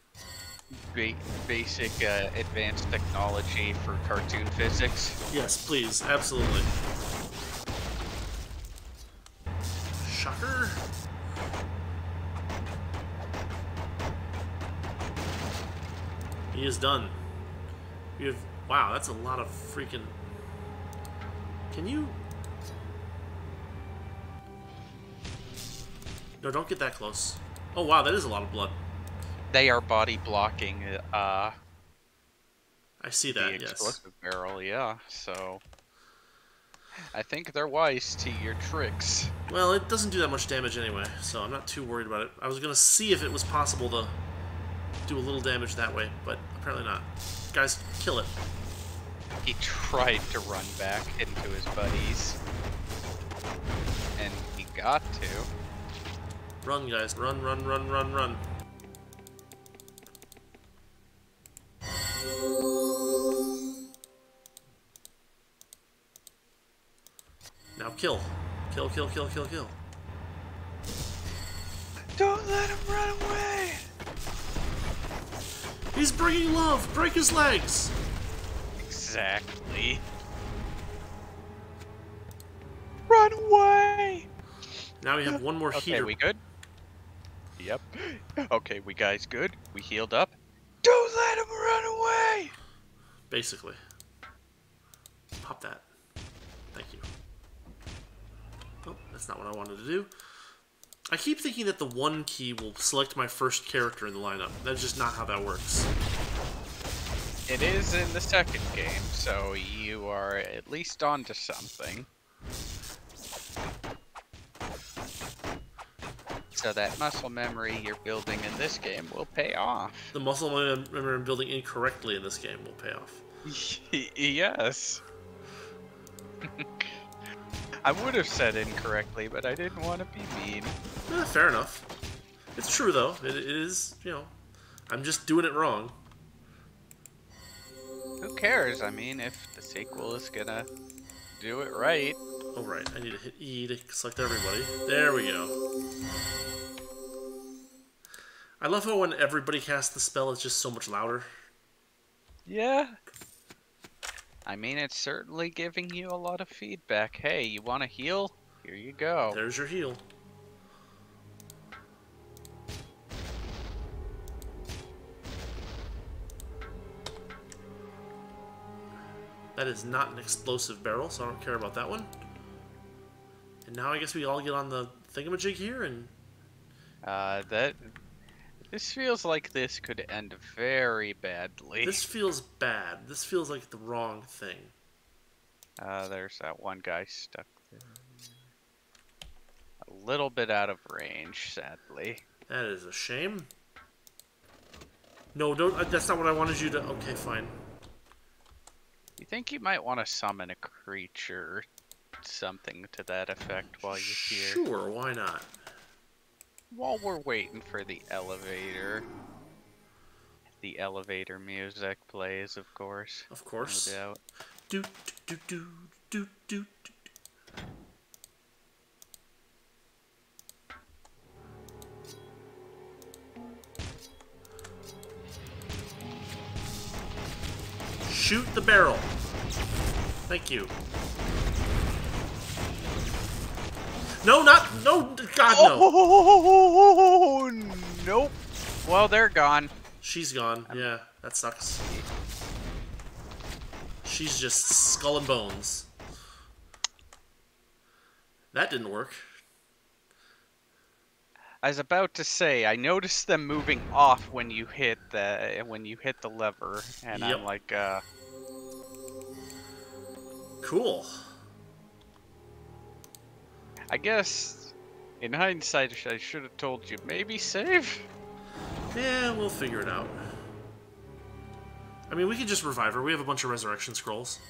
basic advanced technology for cartoon physics. Yes, please. Absolutely. Shocker. He is done. You have... Wow, that's a lot of freaking... Can you... No, don't get that close. Oh, wow, that is a lot of blood. They are body blocking I see the that, yes. explosive barrel, yeah, so... I think they're wise to your tricks. Well, it doesn't do that much damage anyway, so I'm not too worried about it. I was going to see if it was possible to do a little damage that way, but apparently not. Guys, kill it. He tried to run back into his buddies. And he got to. Run, guys. Run, run, run, run, run. Now kill. Kill, kill, kill, kill, kill. Don't let him run away! He's bringing love! Break his legs! Exactly. Run away! Now we have one more Okay, heater. we good? Yep. Okay, we guys good? We healed up? Don't let him run away! Basically. Pop that. Thank you. Oh, that's not what I wanted to do. I keep thinking that the 1 key will select my first character in the lineup. That's just not how that works. It is in the second game, so you are at least onto something. So that muscle memory you're building in this game will pay off. The muscle memory I'm building incorrectly in this game will pay off. Yes. I would have said incorrectly, but I didn't want to be mean. Fair enough. It's true, though. It is, you know, I'm just doing it wrong. Who cares? I mean, if the sequel is gonna do it right. Oh, right. I need to hit E to select everybody. There we go. I love how when everybody casts the spell, it's just so much louder. Yeah. I mean, it's certainly giving you a lot of feedback. Hey, you want to heal? Here you go. There's your heal. That is not an explosive barrel, so I don't care about that one. And now I guess we all get on the thingamajig here, and... This feels like this could end very badly. This feels bad. This feels like the wrong thing. There's that one guy stuck there. A little bit out of range, sadly. That is a shame. No, don't. That's not what I wanted you to... Okay, fine. You think you might want to summon a creature or something to that effect while you're here? Sure, why not? While we're waiting for the elevator. The elevator music plays, of course. Of course. No doubt. Do, do, do, do, do, do. Shoot the barrel. Thank you. No, not... No, God, no. Oh, nope. Well, they're gone. She's gone. Yeah, that sucks. She's just skull and bones. That didn't work. I was about to say, I noticed them moving off when you hit the lever, and Yep. I'm like, Cool. I guess in hindsight, I should have told you maybe save. Yeah, we'll figure it out. I mean, we could just revive her. We have a bunch of resurrection scrolls.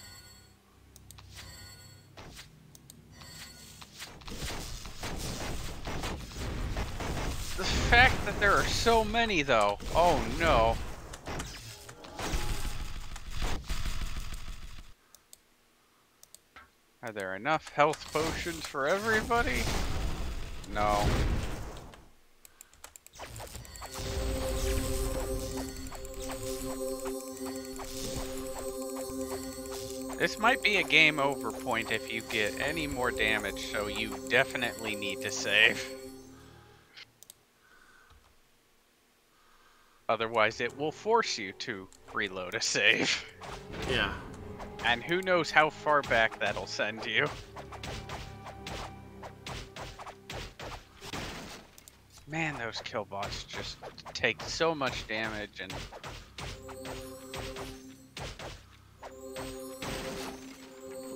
The fact that there are so many, though. Oh no. Are there enough health potions for everybody? No. This might be a game over point if you get any more damage, so you definitely need to save. Otherwise, it will force you to reload a save. Yeah. And who knows how far back that'll send you. Man, those killbots just take so much damage and...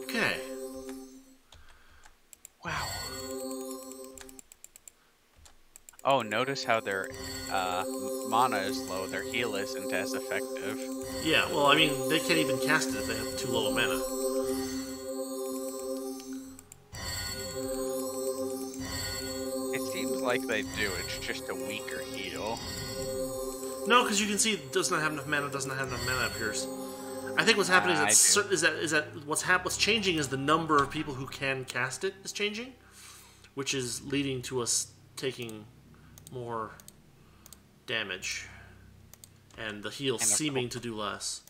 Okay. Wow. Oh, notice how their mana is low, their heal isn't as effective. Yeah, well, I mean, they can't even cast it if they have too low a mana. It seems like they do, it's just a weaker heal. No, because you can see it does not have enough mana, does not have enough mana appears. I think what's happening is that what's changing is the number of people who can cast it is changing, which is leading to us taking more damage, and the heal seeming to do less.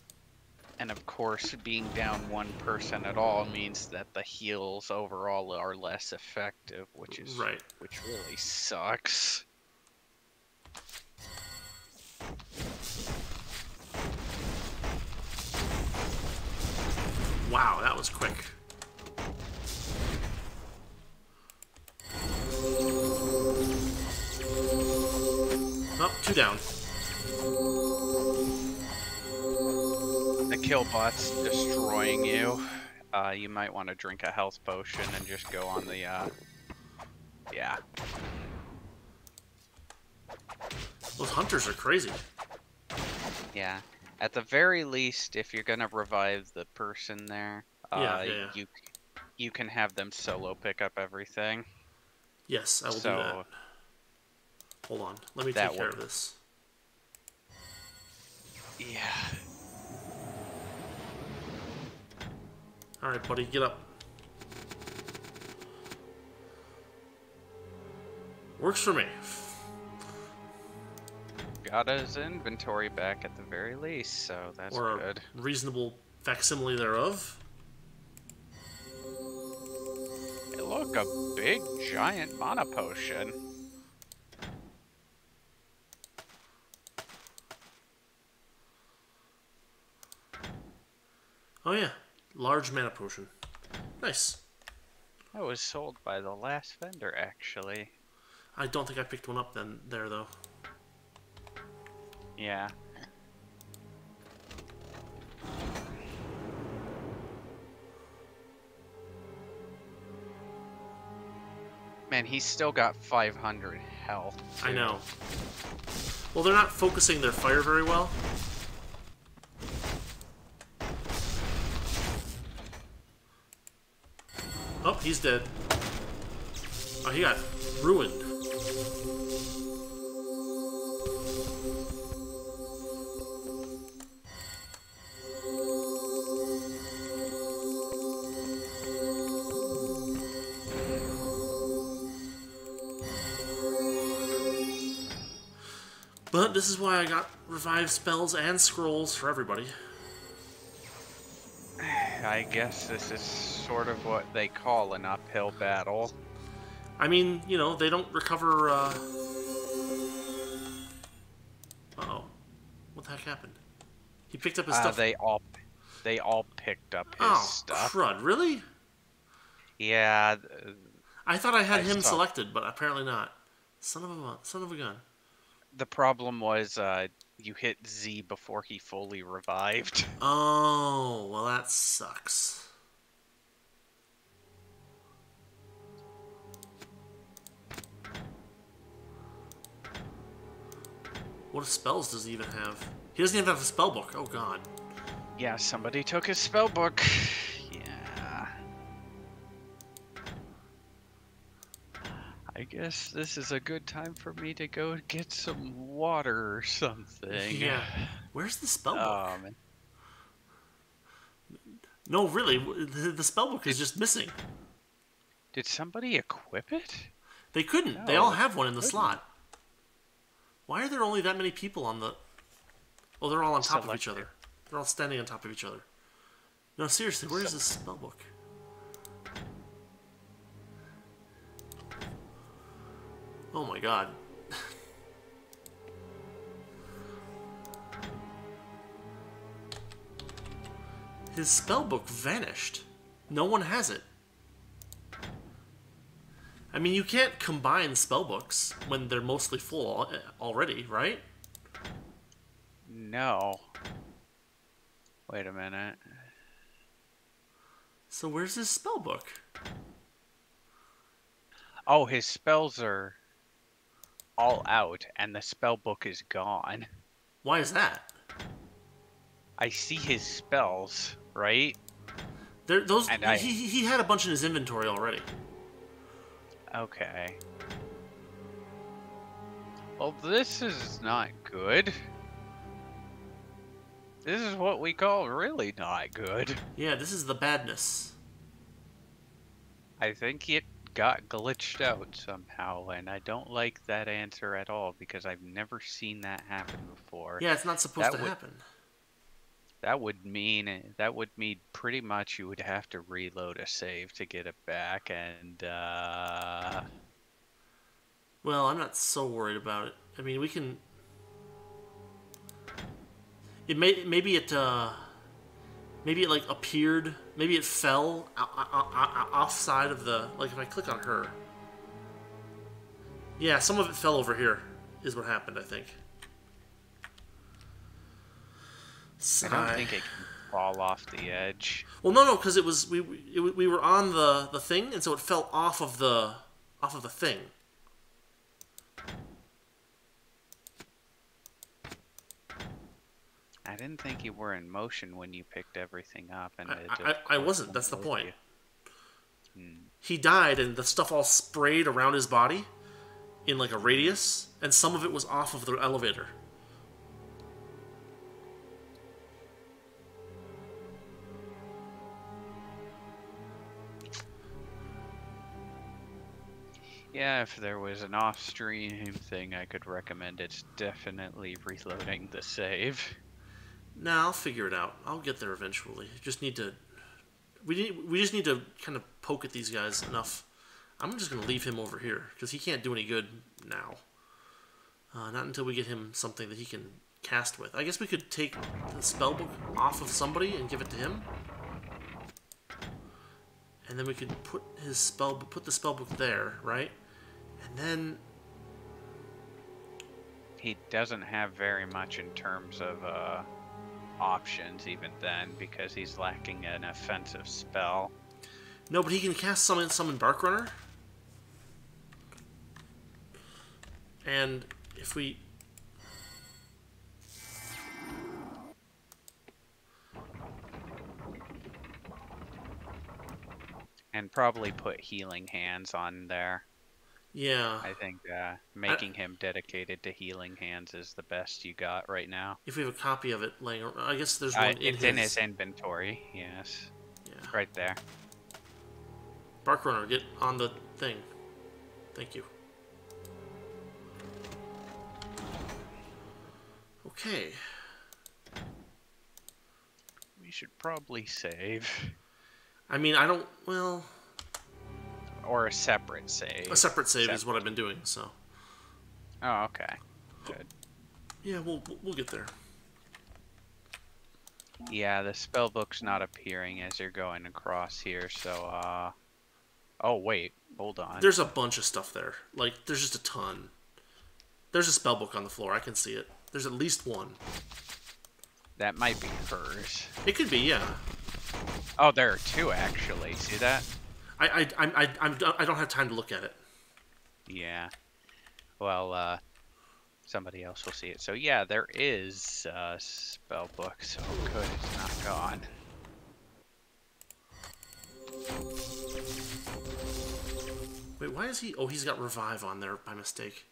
And of course, being down one person at all means that the heals overall are less effective, which is right. Which really sucks. Wow, that was quick. Oh, 2 down. The killbot's destroying you. You might want to drink a health potion and just go on the, yeah. Those hunters are crazy. Yeah. At the very least, if you're gonna revive the person there, you can have them solo pick up everything. Yes, I will do that. Hold on, let me take care of this. Yeah. Alright, buddy, get up. Works for me. Got his inventory back at the very least, so that's or good. A reasonable facsimile thereof. Hey, look, a big, giant mana potion. Oh yeah, Large mana potion. Nice. That was sold by the last vendor, actually. I don't think I picked one up then there though. Yeah. Man, he's still got 500 health. Too. I know. Well, they're not focusing their fire very well. Oh, he's dead. Oh, he got ruined. But this is why I got revived spells and scrolls for everybody. I guess this is sort of what they call an uphill battle. I mean, you know, they don't recover, Uh-oh. What the heck happened? He picked up his stuff. They all picked up his stuff. Crud, really? Yeah. I thought I had him selected, but apparently not. Son of a gun. The problem was you hit Z before he fully revived. Oh, well that sucks. What spells does he even have? He doesn't even have a spell book. Oh god. Yeah, somebody took his spell book. Yeah. I guess this is a good time for me to go get some water or something. Yeah. Where's the spell book? Man. No, really, the spell book is just missing. Did somebody equip it? They couldn't. No, they all have one in the slot. Why are there only that many people on the... Oh, they're all on top of each other. They're all standing on top of each other. No, seriously, where's this spell book? Oh my god. His spellbook vanished. No one has it. I mean, you can't combine spellbooks when they're mostly full already, right? No. Wait a minute. So where's his spellbook? Oh, his spells are all out, and the spellbook is gone. Why is that? I see his spells, right? He had a bunch in his inventory already. Okay. Well, this is not good. This is what we call really not good. Yeah, this is the badness. I think it got glitched out somehow, and I don't like that answer at all because I've never seen that happen before. Yeah, it's not supposed to happen. That would mean pretty much you would have to reload a save to get it back, and well, I'm not so worried about it. I mean, we can. Maybe it like appeared. Maybe it fell offside of the. Like if I click on her. Yeah, some of it fell over here. Is what happened, I think. I don't think it can fall off the edge. Well, no, because it was we were on the thing, and so it fell off of the thing. I didn't think you were in motion when you picked everything up, and I wasn't. That's the point. He died, and the stuff all sprayed around his body in like a radius, and some of it was off of the elevator. Yeah, if there was an off-stream thing I could recommend, it's definitely reloading the save. Nah, I'll figure it out. I'll get there eventually. Just need to... We just need to kind of poke at these guys enough. I'm just going to leave him over here, because he can't do any good now. Not until we get him something that he can cast with. I guess we could take the spellbook off of somebody and give it to him. And then we could put the spellbook there, right? And then he doesn't have very much in terms of options even then, because he's lacking an offensive spell. no, but he can cast summon Bark Runner. And if we and probably put Healing Hands on there. yeah, I think making him dedicated to Healing Hands is the best you got right now. if we have a copy of it laying around, I guess there's one It's in his inventory, yes. Yeah. Right there. Bark Runner, get on the thing. Thank you. Okay. We should probably save. I mean, I don't. Well, or a separate save. a separate save is what I've been doing. So. Oh, okay. Good. Yeah, we'll get there. Yeah, the spellbook's not appearing as you're going across here, so oh wait, hold on. There's a bunch of stuff there. Like, there's just a ton. There's a spellbook on the floor. I can see it. There's at least one. That might be hers. It could be, yeah. Oh, there are two actually. See that? I don't have time to look at it. Yeah. Well, somebody else will see it. So yeah, there is a spellbook. So good, it's not gone. Wait, why is he? Oh, he's got revive on there by mistake.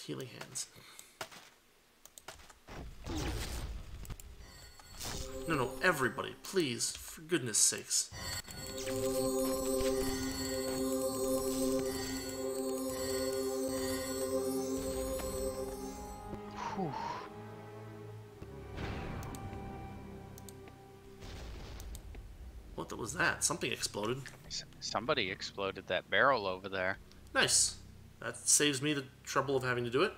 Healing Hands. No, everybody, please, for goodness sakes. Whew. What was that? Something exploded. Somebody exploded that barrel over there. Nice. That saves me the trouble of having to do it.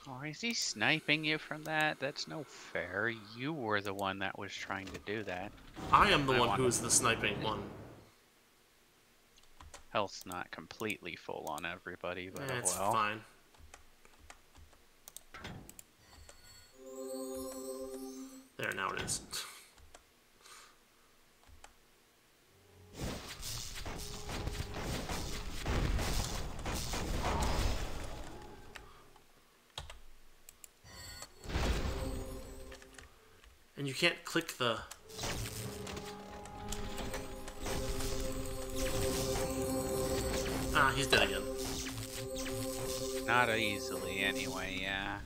Oh, is he sniping you from that? That's no fair. You were the one that was trying to do that. I am the one who is the sniping one. Health's not completely full on everybody, but It's well. fine. There, now it is. And you can't click the... Ah, he's dead again. Not easily anyway, yeah.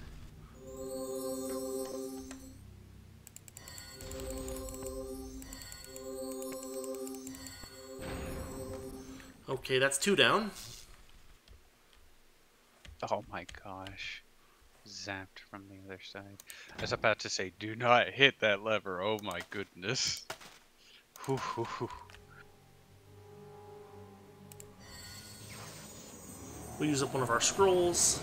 Okay, that's 2 down. Oh my gosh. Zapped from the other side. I was about to say, do not hit that lever. Oh my goodness. Whew, whew, whew. We'll use up one of our scrolls.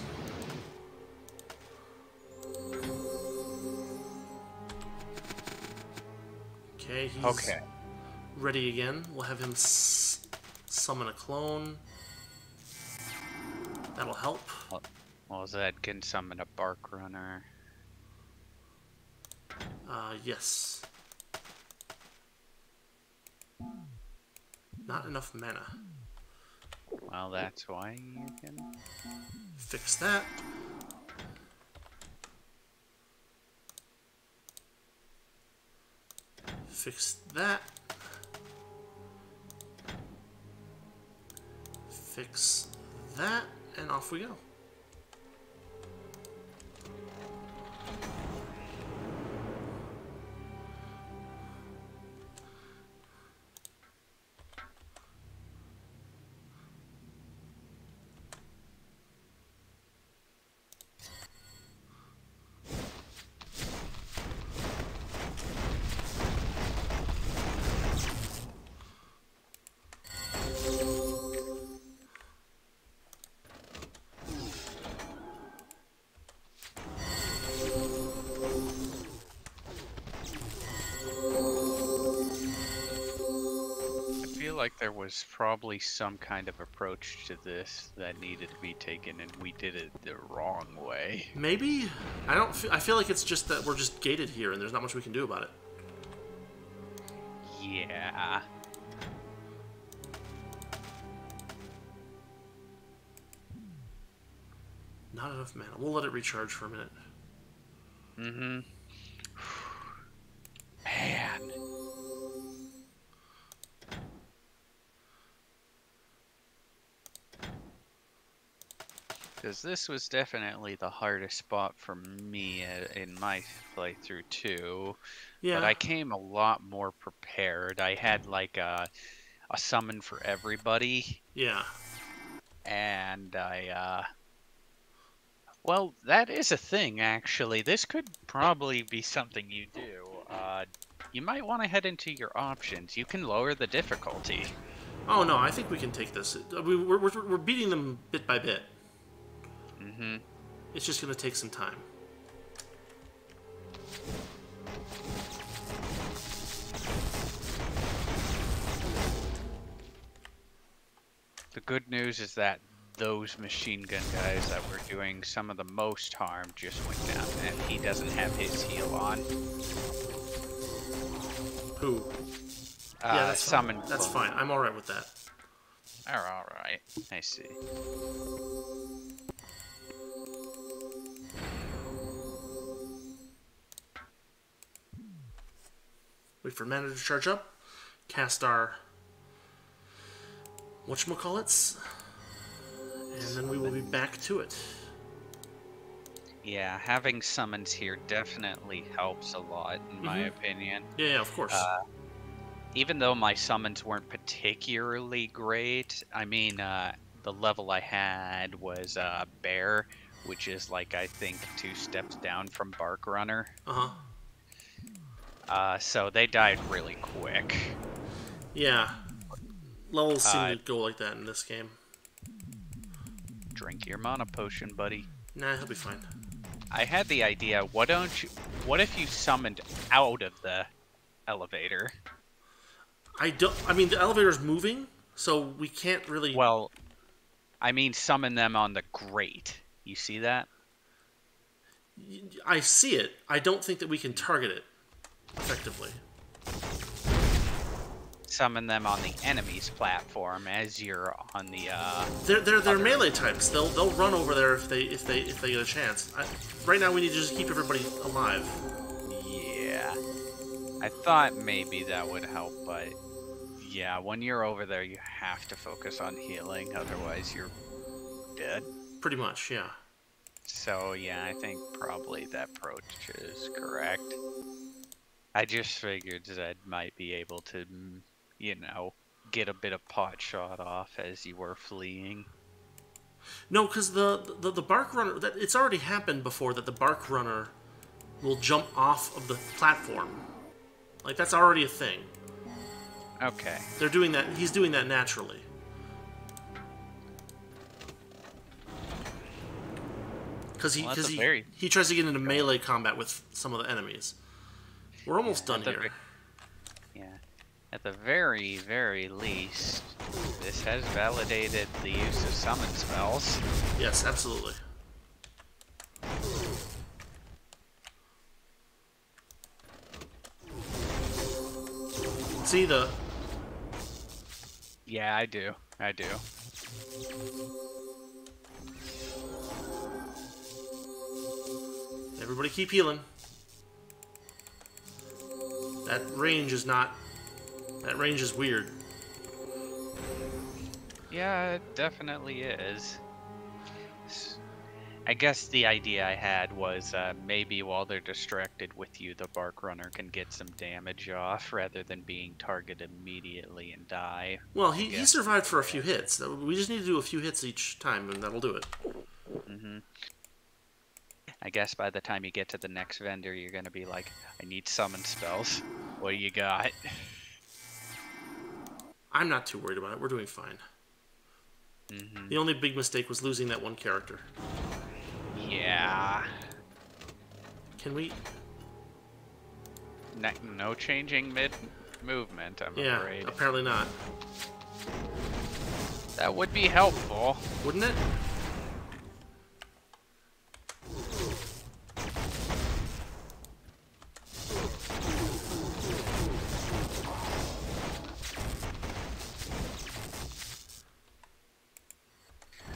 Okay, he's ready again. We'll have him summon a clone. That'll help. Well, Zed can summon a Bark Runner. Yes. Not enough mana. Well, that's why you can... Fix that. Fix that. Fix that, and off we go. like there was probably some kind of approach to this that needed to be taken, and we did it the wrong way. Maybe? I feel like it's just that we're just gated here and there's not much we can do about it. Yeah. Not enough mana. We'll let it recharge for a minute. Mm-hmm. Man. Because this was definitely the hardest spot for me in my playthrough too. Yeah. But I came a lot more prepared. I had like a summon for everybody. Yeah. And well, that is a thing, actually. This could probably be something you do. You might want to head into your options. You can lower the difficulty. Oh, no, I think we can take this. We're beating them bit by bit. Mm-hmm. It's just going to take some time. The good news is that those machine gun guys that were doing some of the most harm just went down, and he doesn't have his heal on. Who? Yeah, that's summon. fine. That's fine. I'm alright with that. Alright. I see. Wait for mana to charge up. Cast our whatchamacallits. And then we will be back to it. Yeah, having summons here definitely helps a lot, in my opinion. Yeah, of course. Even though my summons weren't particularly great, I mean, the level I had was Bear, which is like, I think, 2 steps down from Bark Runner. So they died really quick. Yeah. Levels seem to go like that in this game. Drink your mana potion, buddy. Nah, he'll be fine. I had the idea, what if you summoned out of the elevator? I mean, the elevator's moving, so we can't really... Well, I mean summon them on the grate. You see that? I see it. I don't think that we can target it effectively. Summon them on the enemy's platform as you're on the They're melee types. They'll run over there if they get a chance. Right now we need to just keep everybody alive. Yeah. I thought maybe that would help, but yeah, when you're over there you have to focus on healing, otherwise you're dead. Pretty much, yeah. So yeah, I think probably that approach is correct. I just figured Zed might be able to, you know, get a bit of pot shot off as you were fleeing. No, because the Bark Runner, it's already happened before that the Bark Runner will jump off of the platform. Like, that's already a thing. Okay. They're doing that. He's doing that naturally. Because he tries to get into melee combat with some of the enemies. We're almost done here. Yeah. At the very, very least, this has validated the use of summon spells. Yes, absolutely. See the... Yeah, I do. I do. Everybody keep healing. That range is not... That range is weird. Yeah, it definitely is. I guess the idea I had was maybe while they're distracted with you, the Bark Runner can get some damage off rather than being targeted immediately and die. Well, he survived for a few hits. We just need to do a few hits each time, and that'll do it. Mm-hmm. I guess by the time you get to the next vendor, you're going to be like, I need summon spells. What do you got? I'm not too worried about it. We're doing fine. Mm-hmm. The only big mistake was losing that one character. Yeah. Can we... No changing mid? movement, I'm Yeah, afraid. apparently not. That would be helpful. Wouldn't it?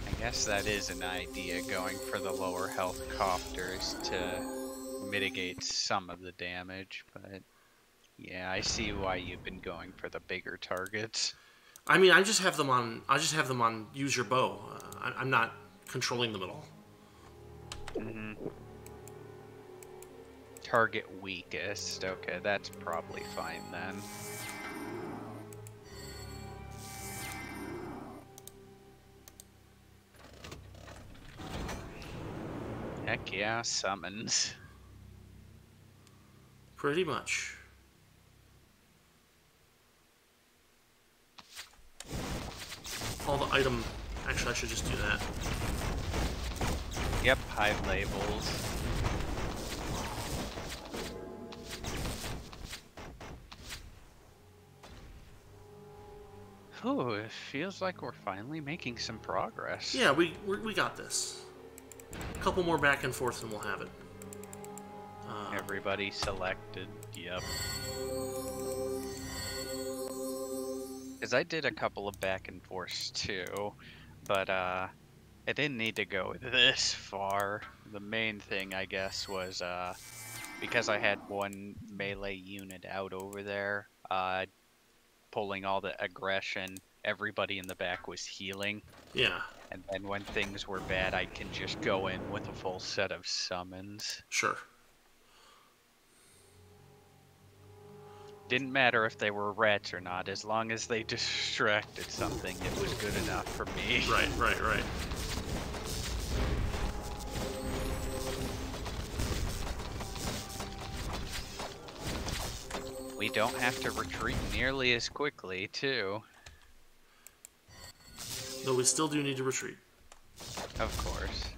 I guess that is an idea, going for the lower health copters to mitigate some of the damage, but yeah, I see why you've been going for the bigger targets. I mean, I just have them on. I just have them on. Use your bow. I'm not controlling them at all. Target weakest. Okay, that's probably fine then. Heck yeah, summons. Pretty much. All the item. Actually, I should just do that. Yep, hide labels. Ooh, it feels like we're finally making some progress. Yeah, we got this. A couple more back and forth and we'll have it. Everybody selected. Yep. Because I did a couple of back and forths too, but I didn't need to go this far. The main thing, I guess, was because I had one melee unit out over there, pulling all the aggression, everybody in the back was healing. Yeah. And then when things were bad, I can just go in with a full set of summons. Sure. Didn't matter if they were rats or not, as long as they distracted something, it was good enough for me. Right, right, right. We don't have to retreat nearly as quickly, too. Though we still do need to retreat. Of course.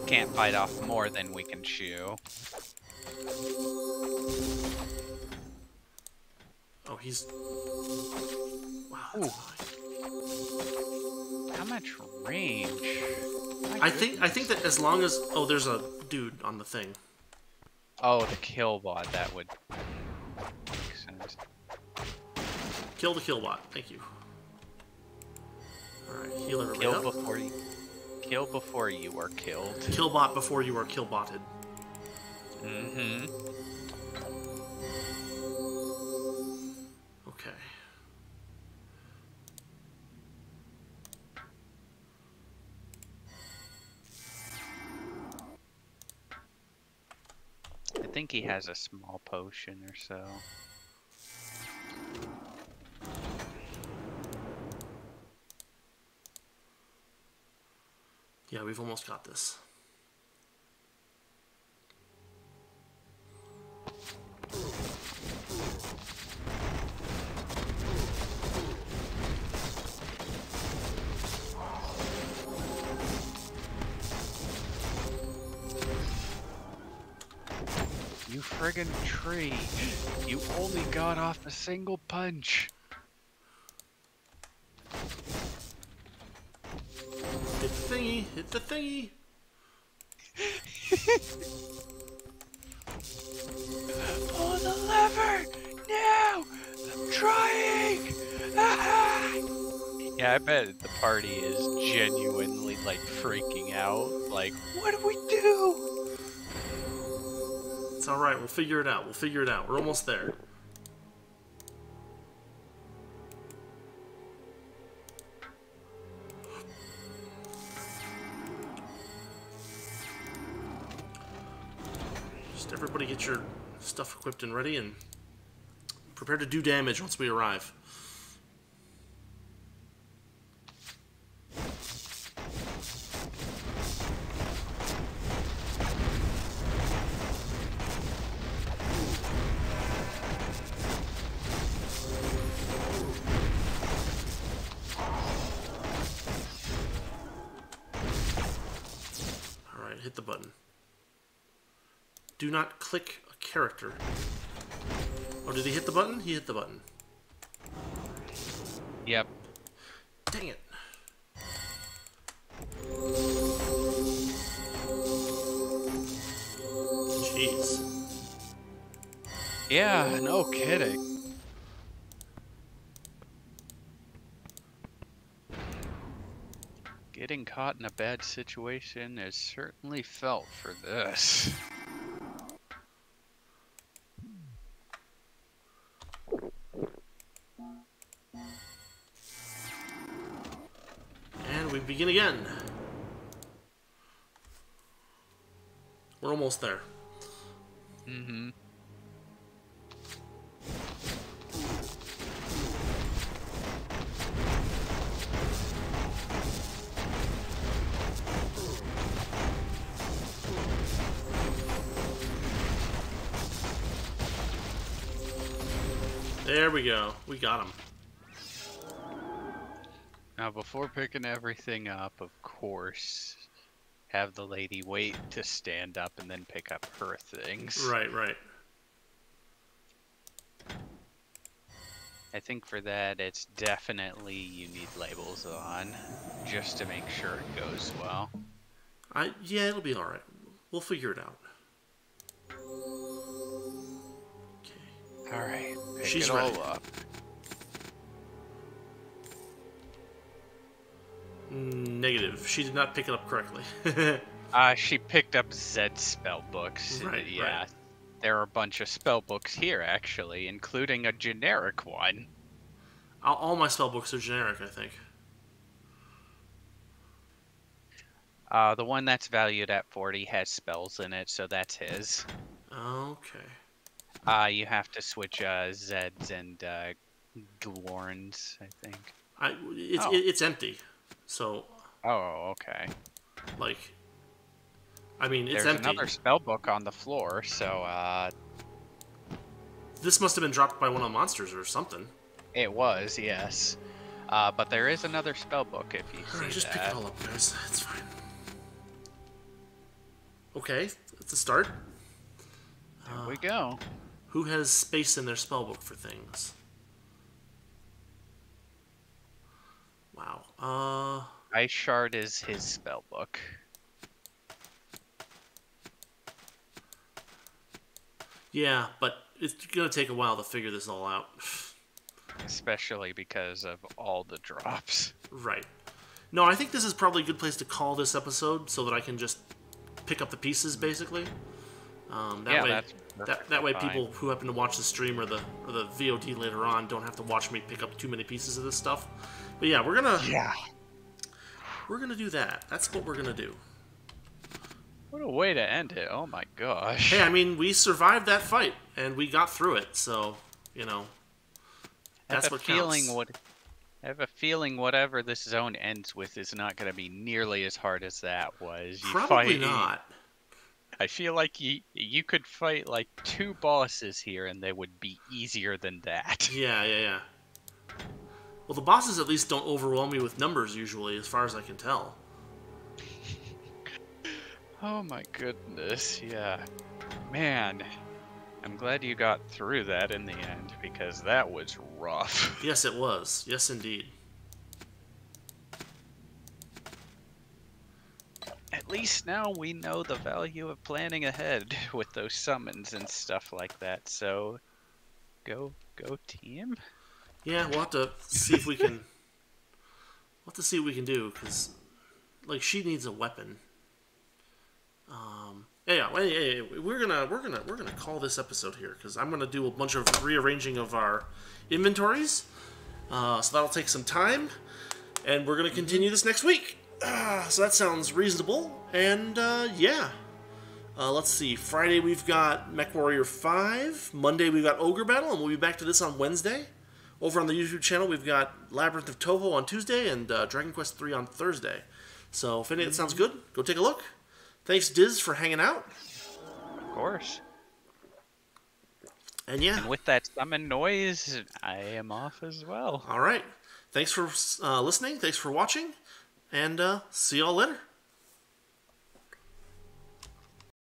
Can't bite off more than we can chew. Oh, he's... Wow, Ooh. that's How much range? I think that as long as... Oh, there's a dude on the thing. Oh, the kill bot, that would make sense. Kill the killbot. Thank you. Alright, heal everybody Kill up. kill before you are killed. Killbot before you are killbotted. Mm-hmm. Okay. I think he has a small potion or so. Yeah, we've almost got this. You friggin' tree! You only got off a single punch! Hit the thingy! Hit the thingy! Pull the lever! No! I'm trying! Yeah, I bet the party is genuinely, like, freaking out. Like, what do we do? It's alright, we'll figure it out. We'll figure it out. We're almost there. Just everybody get your stuff equipped and ready and prepare to do damage once we arrive. Alright, hit the button. Do not click a character. Oh, did he hit the button? He hit the button. Yep. Dang it. Jeez. Yeah, no kidding. Getting caught in a bad situation is certainly felt for this. And we begin again. We're almost there. Mm-hmm. There we go. We got him. Now, before picking everything up, of course, have the lady wait to stand up and then pick up her things. Right, right. I think for that, it's definitely you need labels on, just to make sure it goes well. Yeah, it'll be alright. We'll figure it out. Okay. Alright, pick She's it all ready. up. Negative. She did not pick it up correctly. She picked up Zed's spell books. Right, yeah. right. There are a bunch of spell books here, actually, including a generic one. All my spell books are generic, I think. The one that's valued at 40 has spells in it, so that's his. Okay. You have to switch Zed's and Glorn's, I think. It's empty. So, Oh, okay. like, I mean, it's There's empty. another spell book on the floor, so This must have been dropped by one of the monsters or something. it was, yes. But there is another spell book if you Alright, see just that. pick it all up, guys. It's fine. Okay, that's a start. There we go. Who has space in their spellbook for things? Wow. Ice Shard is his spell book. Yeah, but it's gonna take a while to figure this all out. Especially because of all the drops. Right. No, I think this is probably a good place to call this episode so that I can just pick up the pieces, basically. That way fine. people who happen to watch the stream or the VOD later on don't have to watch me pick up too many pieces of this stuff. But yeah, we're gonna do that. That's what we're gonna do. What a way to end it. Oh my gosh. Hey, I mean, we survived that fight and we got through it, so you know that's what counts. I have a feeling whatever this zone ends with is not going to be nearly as hard as that was. Probably not. I feel like you could fight like 2 bosses here and they would be easier than that. Yeah. Well, the bosses at least don't overwhelm me with numbers usually, as far as I can tell. Oh my goodness, yeah. Man, I'm glad you got through that in the end, because that was rough. Yes, it was. Yes, indeed. At least now we know the value of planning ahead with those summons and stuff like that, so go team. Yeah, we'll have to see if we can. We'll have to see what we can do, because, like, she needs a weapon. We're gonna call this episode here, because I'm gonna do a bunch of rearranging of our inventories. So that'll take some time, and we're gonna continue this next week. So that sounds reasonable, and yeah. Let's see. Friday we've got Mech Warrior 5. Monday we've got Ogre Battle, and we'll be back to this on Wednesday. Over on the YouTube channel, we've got Labyrinth of Toho on Tuesday and Dragon Quest 3 on Thursday. So if any of that sounds good, go take a look. Thanks, Diz, for hanging out. Of course. And yeah. And with that summon noise, I am off as well. All right. Thanks for listening. Thanks for watching. And see y'all later.